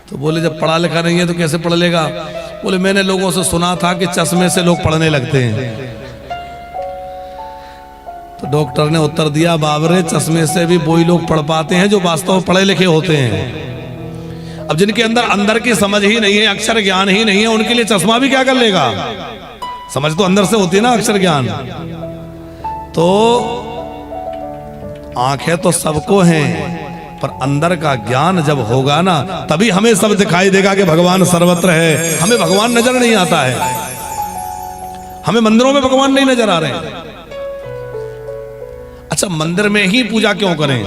तो बोले जब पढ़ा लिखा नहीं है तो कैसे पढ़ लेगा? बोले मैंने लोगों से सुना था कि चश्मे से लोग पढ़ने लगते हैं। तो डॉक्टर ने उत्तर दिया, बाबरे चश्मे से भी वही लोग पढ़ पाते हैं जो वास्तव में पढ़े लिखे होते हैं। अब जिनके अंदर की समझ ही नहीं है, अक्षर ज्ञान ही नहीं है, उनके लिए चश्मा भी क्या कर लेगा? समझ तो अंदर से होती है ना, अक्षर ज्ञान। तो आंखें तो सबको हैं, पर अंदर का ज्ञान जब होगा ना, तभी हमें सब दिखाई देगा कि भगवान सर्वत्र है। हमें भगवान नजर नहीं आता है, हमें मंदिरों में भगवान नहीं नजर आ रहे हैं। अच्छा, मंदिर में ही पूजा क्यों करें?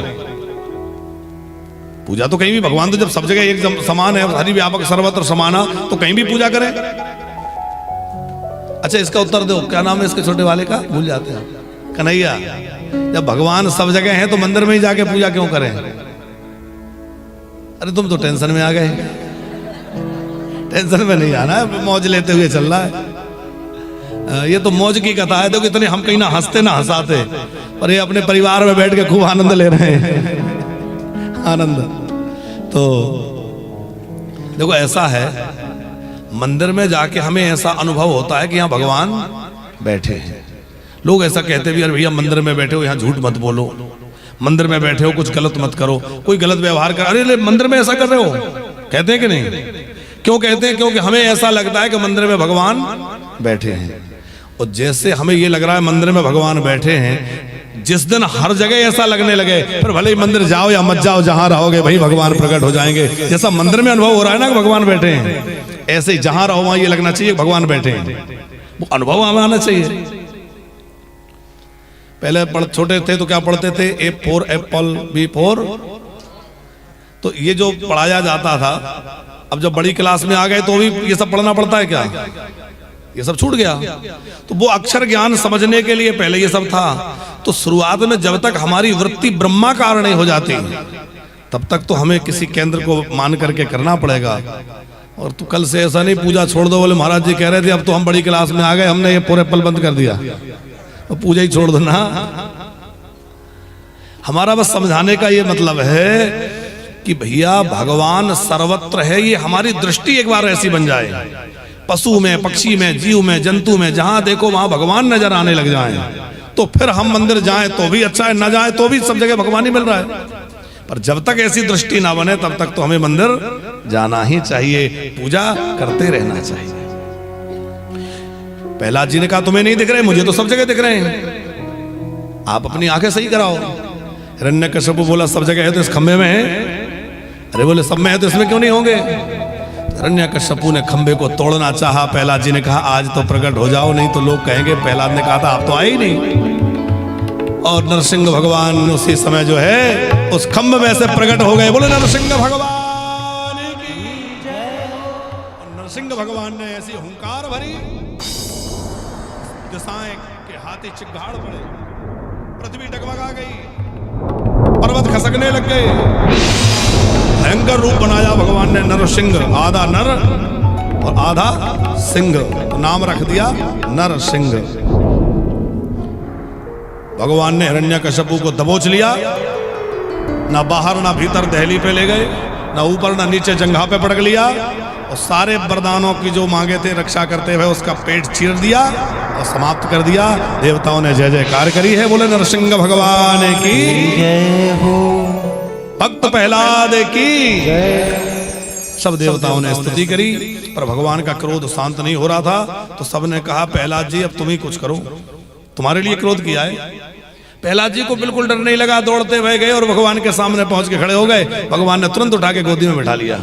पूजा तो कहीं भी, भगवान तो जब सब जगह एक समान है, हरि व्यापक सर्वत्र समाना, तो कहीं भी पूजा करें। अच्छा, इसका उत्तर दो, क्या नाम है इसके छोटे वाले का? भूल जाते हैं, कन्हैया। जब भगवान सब जगह है तो मंदिर में ही जाके पूजा क्यों करें? अरे तुम तो टेंशन में आ गए। टेंशन में नहीं आना है, मौज लेते हुए चल रहा है। ये तो मौज की कथा है। देखो इतने हम कहीं ना हंसते ना हंसाते, पर ये अपने परिवार में बैठ के खूब आनंद ले रहे हैं। आनंद। तो देखो ऐसा है, मंदिर में जाके हमें ऐसा अनुभव होता है कि यहाँ भगवान बैठे हैं। लोग ऐसा कहते भी, अरे भैया मंदिर में बैठे हो, यहाँ झूठ मत बोलो, मंदिर में बैठे हो कुछ गलत मत करो, कोई गलत व्यवहार कर, अरे मंदिर में ऐसा कर रहे हो, कहते हैं कि नहीं? क्यों कहते हैं? क्योंकि हमें ऐसा लगता है कि मंदिर में भगवान बैठे हैं। और जैसे हमें ये लग रहा है मंदिर में भगवान बैठे हैं, जिस दिन हर जगह ऐसा लगने लगे, फिर भले ही मंदिर जाओ या मत जाओ, जहां रहोगे भाई भगवान प्रकट हो जाएंगे। जैसा मंदिर में अनुभव हो रहा है ना कि भगवान बैठे हैं, ऐसे ही जहां रहो वहां ये लगना चाहिए भगवान बैठे हैं। वो अनुभव हमें आना चाहिए। पहले छोटे थे तो क्या पढ़ते थे? A for Apple, B for, तो ये जो पढ़ाया जाता था, अब जब बड़ी क्लास में आ गए तो भी ये सब पढ़ना पड़ता है क्या? ये सब छूट गया। तो वो अक्षर ज्ञान समझने के लिए पहले ये सब था। तो शुरुआत में जब तक हमारी वृत्ति ब्रह्माकार नहीं हो जाती, तब तक तो हमें किसी केंद्र को मान करके करना पड़ेगा। और तो कल से ऐसा नहीं पूजा छोड़ दो, बोले महाराज जी कह रहे थे अब तो हम बड़ी क्लास में आ गए, हमने ये पूरे एप्पल बंद कर दिया, तो पूजा ही छोड़ दो ना। हमारा बस समझाने का ये मतलब है कि भैया भगवान सर्वत्र है, ये हमारी दृष्टि एक बार ऐसी बन जाए, पशु में, पक्षी में, जीव में, जंतु में, जहां देखो वहां भगवान नजर आने लग जाएं, तो फिर हम मंदिर जाएं तो भी अच्छा है, ना जाए तो भी सब जगह भगवान ही मिल रहा है। पर जब तक ऐसी दृष्टि ना बने तब तक तो हमें मंदिर जाना ही चाहिए, पूजा करते रहना चाहिए। प्रहलाद जी ने कहा तुम्हें नहीं दिख रहे, मुझे तो सब जगह दिख रहे हैं, आप अपनी आंखें सही कराओ। हिरण्यकश्यप बोला सब जगह है तो इस खंबे में है। अरे बोले सब में है तो इसमें क्यों नहीं होंगे? हिरण्यकश्यप ने खंबे को तोड़ना चाहा, प्रहलाद जी ने कहा आज तो प्रकट हो जाओ, नहीं तो लोग कहेंगे प्रहलाद ने कहा था आप तो आए ही नहीं। और नरसिंह भगवान उसी समय जो है उस खंभ में से प्रकट हो गए। बोले नरसिंह भगवान की जय। नरसिंह भगवान ने ऐसी हुंकार भरी, दिशाएं के हाथी चिंगाड़ पड़े, पृथ्वी डगमगा गई, पर्वत खसकने लग गए, भयंकर रूप बनाया भगवान ने नरसिंह, आधा नर और आधा सिंह, तो नाम रख दिया नरसिंह। भगवान ने हिरण्यकश्यप को दबोच लिया, ना बाहर ना भीतर दहली पे ले गए, ना ऊपर ना नीचे जंघा पे पटक लिया, और सारे वरदानों की जो मांगे थे रक्षा करते हुए उसका पेट चीर दिया और समाप्त कर दिया। देवताओं ने जय जयकार करी है। बोले नरसिंह भगवान की जय हो, भक्त प्रहलाद की जय। सब देवताओं ने स्तुति करी, पर भगवान का क्रोध शांत नहीं हो रहा था। तो सबने कहा प्रहलाद जी अब तुम ही कुछ करो, तुम्हारे लिए क्रोध किया है। प्रहलाद जी को बिल्कुल डर नहीं लगा, दौड़ते हुए गए और भगवान के सामने पहुंच के खड़े हो गए। भगवान ने तुरंत उठा के गोदी में बिठा लिया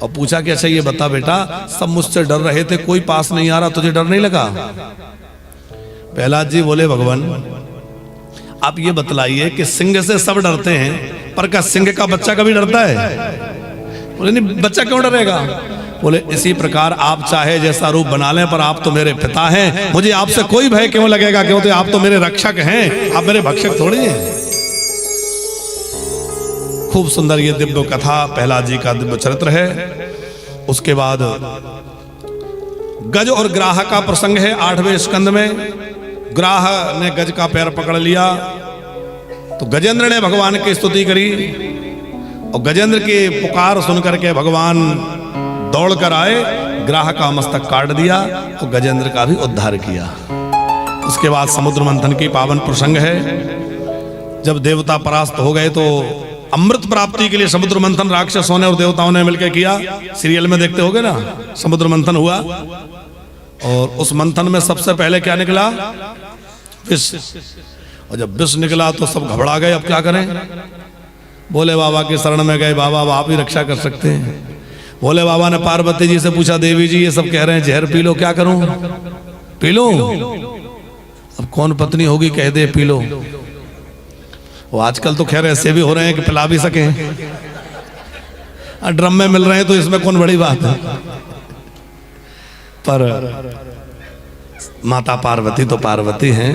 और पूछा कि अच्छा ये बता बेटा, सब मुझसे डर रहे थे, कोई पास नहीं आ रहा, तुझे डर नहीं लगा? प्रहलाद जी बोले भगवान आप ये बतलाइए कि सिंह से सब डरते हैं, पर क्या सिंह का बच्चा कभी डरता है? बोले नहीं बच्चा क्यों डरेगा? बोले इसी प्रकार आप चाहे जैसा रूप बना लें, पर आप तो मेरे पिता हैं, मुझे आपसे कोई भय क्यों लगेगा? क्यों? तो आप तो मेरे रक्षक हैं, आप मेरे भक्षक थोड़ी हैं। खूब सुंदर ये दिव्य कथा प्रहलाद जी का दिव्य चरित्र है। उसके बाद गज और ग्राह का प्रसंग है 8वें स्कंद में। ग्राह ने गज का पैर पकड़ लिया तो गजेंद्र ने भगवान की स्तुति करी, और गजेंद्र की पुकार सुनकर के भगवान दौड़ कर आए, ग्राह का मस्तक काट दिया और गजेंद्र का भी उद्धार किया। उसके बाद समुद्र मंथन की पावन प्रसंग है। जब देवता परास्त हो गए तो अमृत प्राप्ति के लिए समुद्र मंथन राक्षसों ने और देवताओं ने मिलकर किया। सीरियल में देखते होगे ना, समुद्र मंथन हुआ और उस मंथन में सबसे पहले क्या निकला? विष। और जब विष निकला तो सब घबरा गए, अब क्या करें? भोले बाबा के शरण में गए, बाबा अब आप ही रक्षा कर सकते हैं। भोले बाबा ने पार्वती जी से पूछा, देवी जी ये सब कह रहे हैं जहर पी लो, क्या करूं? P low. अब कौन पत्नी होगी कह दे पी लो। वो आजकल तो खैर ऐसे भी हो रहे हैं कि पिला भी सके, ड्रम में मिल रहे हैं तो इसमें कौन बड़ी बात है। पर माता पार्वती तो पार्वती हैं।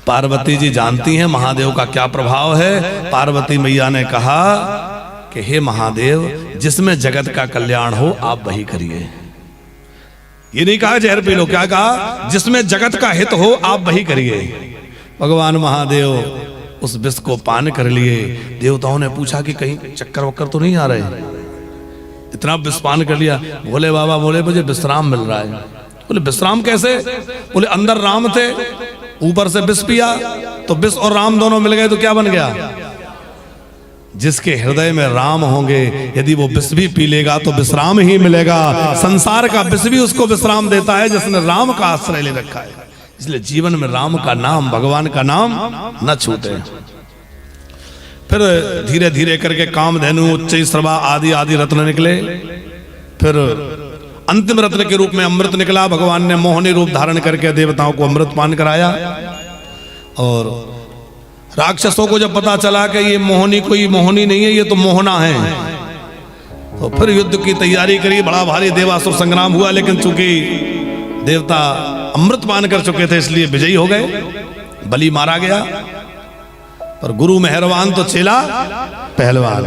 पार्वती जी जानती हैं महादेव का क्या प्रभाव है। पार्वती मैया ने कहा कि हे महादेव, जिसमें जगत का कल्याण हो आप वही करिए। ये नहीं कहा जहर पी लो, क्या कहा? जिसमें जगत का हित हो आप वही करिए। भगवान महादेव उस विष को पान कर लिए। देवताओं ने पूछा कि कहीं चक्कर वक्कर तो नहीं आ रहे? इतना विष पान कर लिया। भोले बाबा बोले मुझे विश्राम मिल रहा है। बोले विश्राम कैसे? बोले अंदर राम थे, ऊपर से विष पिया, तो विष और राम दोनों मिल गए तो क्या बन गया? जिसके हृदय में राम होंगे, यदि वो विष भी पी लेगा तो विश्राम ही मिलेगा। संसार का विष भी उसको विश्राम देता है जिसने राम का आश्रय ले रखा है। इसलिए जीवन में राम का नाम, भगवान का नाम न छूटे। फिर धीरे धीरे करके कामधेनु, उच्चैःश्रवा आदि आदि रत्न निकले। फिर अंतिम रत्न के रूप में अमृत निकला। भगवान ने मोहनी रूप धारण करके देवताओं को अमृत पान कराया। और राक्षसों को जब पता चला कि ये मोहनी कोई मोहनी नहीं है, ये तो मोहना है, तो फिर युद्ध की तैयारी करी। बड़ा भारी देवासुर संग्राम हुआ, लेकिन चूंकि देवता अमृत पान कर चुके थे इसलिए विजयी हो गए। बलि मारा गया, पर गुरु मेहरबान तो चेला पहलवान।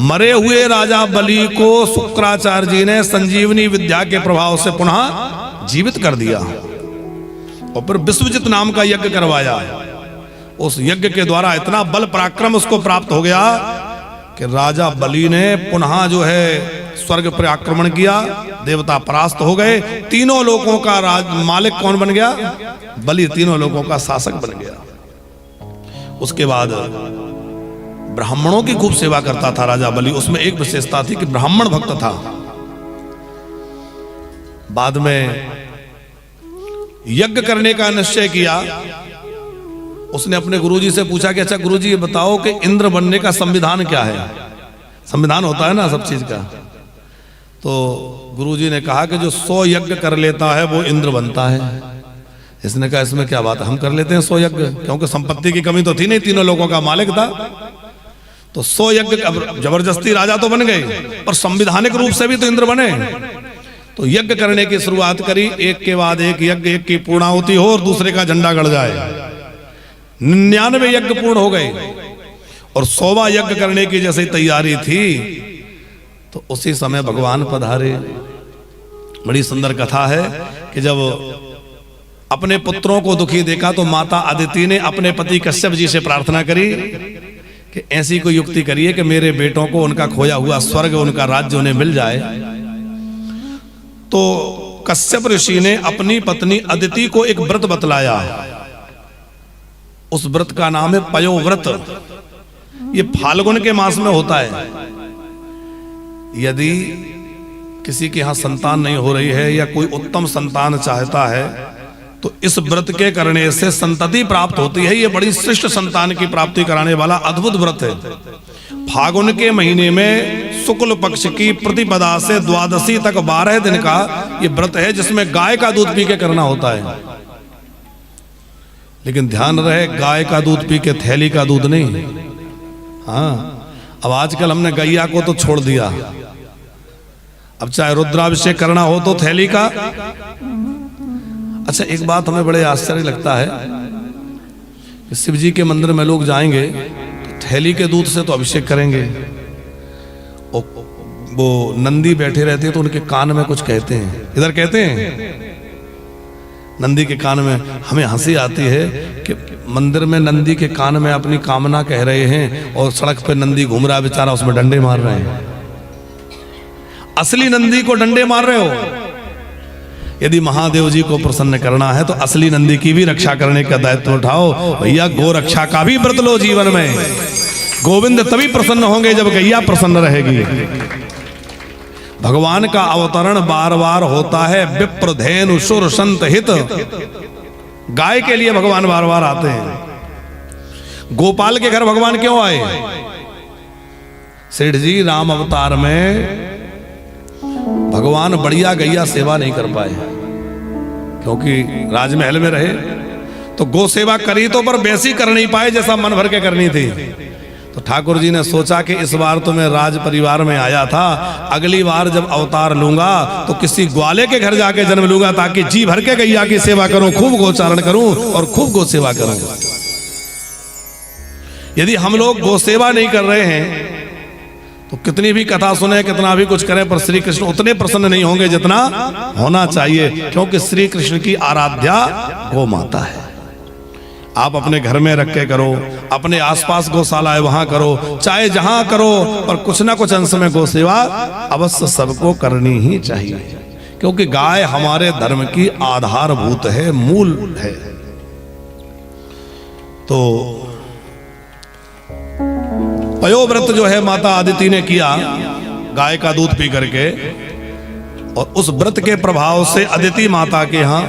मरे हुए राजा बलि को शुक्राचार्य जी ने संजीवनी विद्या के प्रभाव से पुनः जीवित कर दिया और फिर विश्वजित नाम का यज्ञ करवाया। उस यज्ञ के द्वारा इतना बल पराक्रम उसको प्राप्त हो गया कि राजा बलि ने पुनः जो है स्वर्ग पर आक्रमण किया। देवता परास्त हो गए। तीनों लोगों का मालिक कौन बन गया? बलि तीनों लोगों का शासक बन गया। उसके बाद ब्राह्मणों की खूब सेवा करता था राजा बलि। उसमें एक विशेषता थी कि ब्राह्मण भक्त था। बाद में यज्ञ करने का निश्चय किया। उसने अपने गुरुजी से पूछा कि अच्छा गुरुजी ये बताओ कि इंद्र बनने का संविधान क्या है? संविधान होता है ना सब चीज का। तो गुरुजी ने कहा कि जो 100 यज्ञ कर लेता है वो इंद्र बनता है। इसने कहा इसमें क्या बात है, हम कर लेते हैं 100 यज्ञ, क्योंकि संपत्ति की कमी तो थी नहीं, तीनों लोगों का मालिक था। तो 100 यज्ञ, जबरदस्ती राजा तो बन गए, पर संविधानिक रूप से भी तो इंद्र बने। तो यज्ञ करने की शुरुआत करी। एक के बाद एक यज्ञ, एक की पूर्णाहुति हो और दूसरे का झंडा गड़ जाए। 99 यज्ञ पूर्ण हो गए और 100वां यज्ञ करने की जैसे तैयारी थी तो उसी समय भगवान पधारे। बड़ी सुंदर कथा है कि जब अपने पुत्रों को दुखी देखा तो माता अदिति ने अपने पति कश्यप जी से प्रार्थना करी कि ऐसी कोई युक्ति करिए कि मेरे बेटों को उनका खोया हुआ स्वर्ग, उनका राज्य उन्हें मिल जाए। तो कश्यप ऋषि ने अपनी पत्नी अदिति को एक व्रत बतलाया। उस व्रत का नाम है पयोव्रत। ये फाल्गुन के मास में होता है। यदि किसी के यहां संतान नहीं हो रही है या कोई उत्तम संतान चाहता है तो इस व्रत के करने से संतति प्राप्त होती है। ये बड़ी श्रेष्ठ संतान की प्राप्ति कराने वाला अद्भुत व्रत है। फागुन के महीने में शुक्ल पक्ष की प्रतिपदा से द्वादशी तक 12 दिन का ये व्रत है, जिसमें गाय का दूध पी के करना होता है। लेकिन ध्यान रहे, गाय का दूध पी के, थैली का दूध नहीं। हाँ, अब आजकल हमने गैया को तो छोड़ दिया, अब चाहे रुद्राभिषेक करना हो तो थैली का। अच्छा, एक बात हमें बड़े आश्चर्य लगता है कि शिव जी के मंदिर में लोग जाएंगे तो थैली के दूध से तो अभिषेक करेंगे, और वो नंदी बैठे रहते हैं तो उनके कान में कुछ कहते हैं, इधर कहते हैं नंदी के कान में। हमें हंसी आती है कि मंदिर में नंदी के कान में अपनी कामना कह रहे हैं और सड़क पे नंदी घूम रहा है बेचारा, उसमें डंडे मार रहे हैं। असली नंदी को डंडे मार रहे हो। यदि महादेव जी को प्रसन्न करना है तो असली नंदी की भी रक्षा करने का दायित्व उठाओ भैया। गो रक्षा का भी व्रत लो जीवन में। गोविंद तभी प्रसन्न होंगे जब गैया प्रसन्न रहेगी। भगवान का अवतरण बार बार होता है विप्र धेनु सुर संत हित। गाय के लिए भगवान बार बार आते हैं। गोपाल के घर भगवान क्यों आए? सेठ जी राम अवतार में भगवान बढ़िया गैया सेवा नहीं कर पाए, क्योंकि राजमहल में रहे तो गो सेवा करी तो पर वैसी कर नहीं पाए जैसा मन भर के करनी थी। तो ठाकुर जी ने सोचा कि इस बार तो मैं राज परिवार में आया था, अगली बार जब अवतार लूंगा तो किसी ग्वाले के घर जाके जन्म लूंगा ताकि जी भर के गैया की सेवा करूं, खूब गोचारण करूं और खूब गो सेवा करूं। यदि हम लोग गो सेवा नहीं कर रहे हैं तो कितनी भी कथा सुने, कितना भी कुछ करें, पर श्री कृष्ण उतने प्रसन्न नहीं होंगे जितना होना चाहिए, क्योंकि श्री कृष्ण की आराध्या गो माता है। आप अपने घर में रख के करो, अपने आसपास गौशाला है वहां करो, चाहे जहां करो, पर कुछ ना कुछ अंश में गो सेवा अवश्य सबको करनी ही चाहिए, क्योंकि गाय हमारे धर्म की आधारभूत है, मूल है। तो पयोव्रत जो है माता अदिति ने किया गाय का दूध पी करके, और उस व्रत के प्रभाव से अदिति माता के यहाँ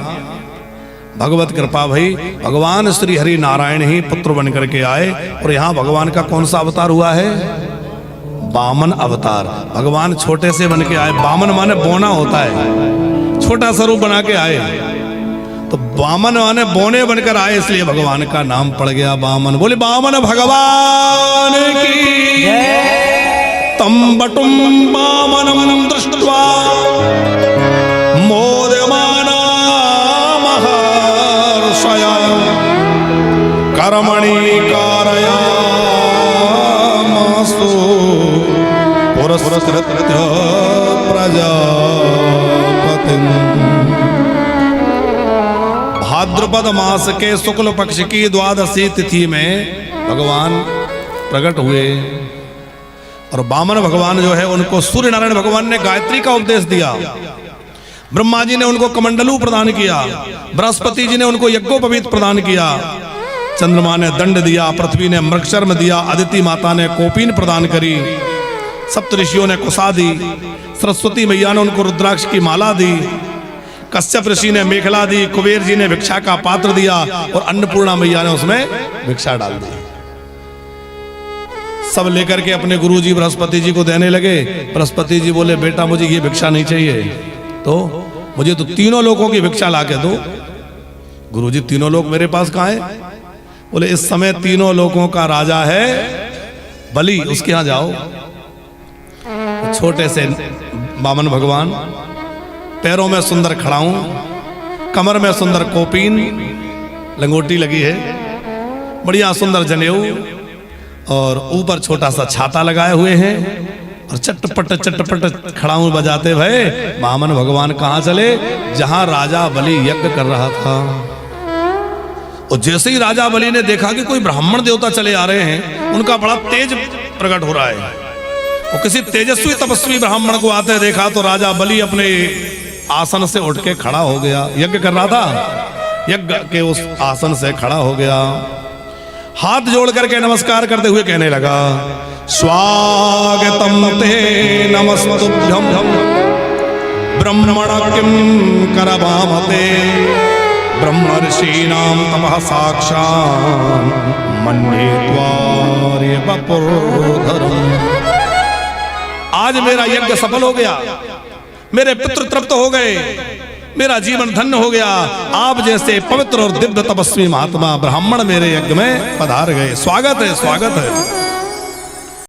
भगवत कृपा भई। भगवान श्री हरि नारायण ही पुत्र बन करके आए। और यहाँ भगवान का कौन सा अवतार हुआ है? वामन अवतार। भगवान छोटे से बन के आए। वामन माने बोना होता है, छोटा सा रूप बना के आए। तो वामन माने बोने बनकर आए, इसलिए भगवान का नाम पड़ गया वामन। बोले वामन भगवान की तम बटुम वामनम दृष्ट्वा मोदमाना महर्षया कर्मणि कारयामासु पुरस्कृत्य प्रजापतिं। भाद्रपद मास के शुक्ल पक्ष की द्वादशी तिथि में भगवान प्रकट हुए। और वामन भगवान जो है उनको सूर्य नारायण भगवान ने गायत्री का उपदेश दिया। ब्रह्मा जी ने उनको कमंडलू प्रदान किया। बृहस्पति जी ने उनको यज्ञोपवीत प्रदान किया। चंद्रमा ने दंड दिया, पृथ्वी ने मृगचर्म दिया, अदिति माता ने कोपीन प्रदान करी, सप्त ऋषियों ने कुसा दी, सरस्वती मैया ने उनको रुद्राक्ष की माला दी, कश्यप ऋषि ने मेखला दी, कुबेर जी ने भिक्षा का पात्र दिया और अन्नपूर्णा मैया ने उसमें भिक्षा डाल दी। सब लेकर के अपने गुरुजी बृहस्पति जी को देने लगे। बृहस्पति जी बोले बेटा मुझे ये भिक्षा नहीं चाहिए, तो मुझे तो तीनों लोगों की भिक्षा ला के दो। गुरुजी तीनों लोग मेरे पास कहाँ है? बोले इस समय तीनों लोगों का राजा है बलि, उसके यहाँ जाओ। छोटे से वामन भगवान, पैरों में सुंदर खड़ाऊं, कमर में सुंदर कोपीन, लंगोटी लगी है, बढ़िया सुंदर जनेऊ, और ऊपर छोटा सा छाता लगाए हुए हैं, और चटपट खड़ाऊं बजाते भय वामन भगवान कहाँ चले? जहां राजा बलि यज्ञ कर रहा था। और जैसे ही राजा बलि ने देखा कि कोई ब्राह्मण देवता चले आ रहे हैं, उनका बड़ा तेज प्रकट हो रहा है। वो किसी तेजस्वी तपस्वी ब्राह्मण को आते देखा तो राजा बलि अपने आसन से उठ के खड़ा हो गया। यज्ञ कर रहा था, यज्ञ के उस आसन से खड़ा हो गया, हाथ जोड़ करके नमस्कार करते हुए कहने लगा स्वागतम ते नमस्तुभ्यं ब्रह्मण किं करवामते ब्रह्मर्षीणां तपः साक्षात् मन्ये त्वार्य वपुर्धरम्। आज मेरा यज्ञ सफल हो गया, मेरे पितृ तृप्त हो गए, मेरा जीवन धन्य हो गया। आप जैसे पवित्र और दिव्य तपस्वी महात्मा ब्राह्मण मेरे यज्ञ में पधार गए। स्वागत है, स्वागत है।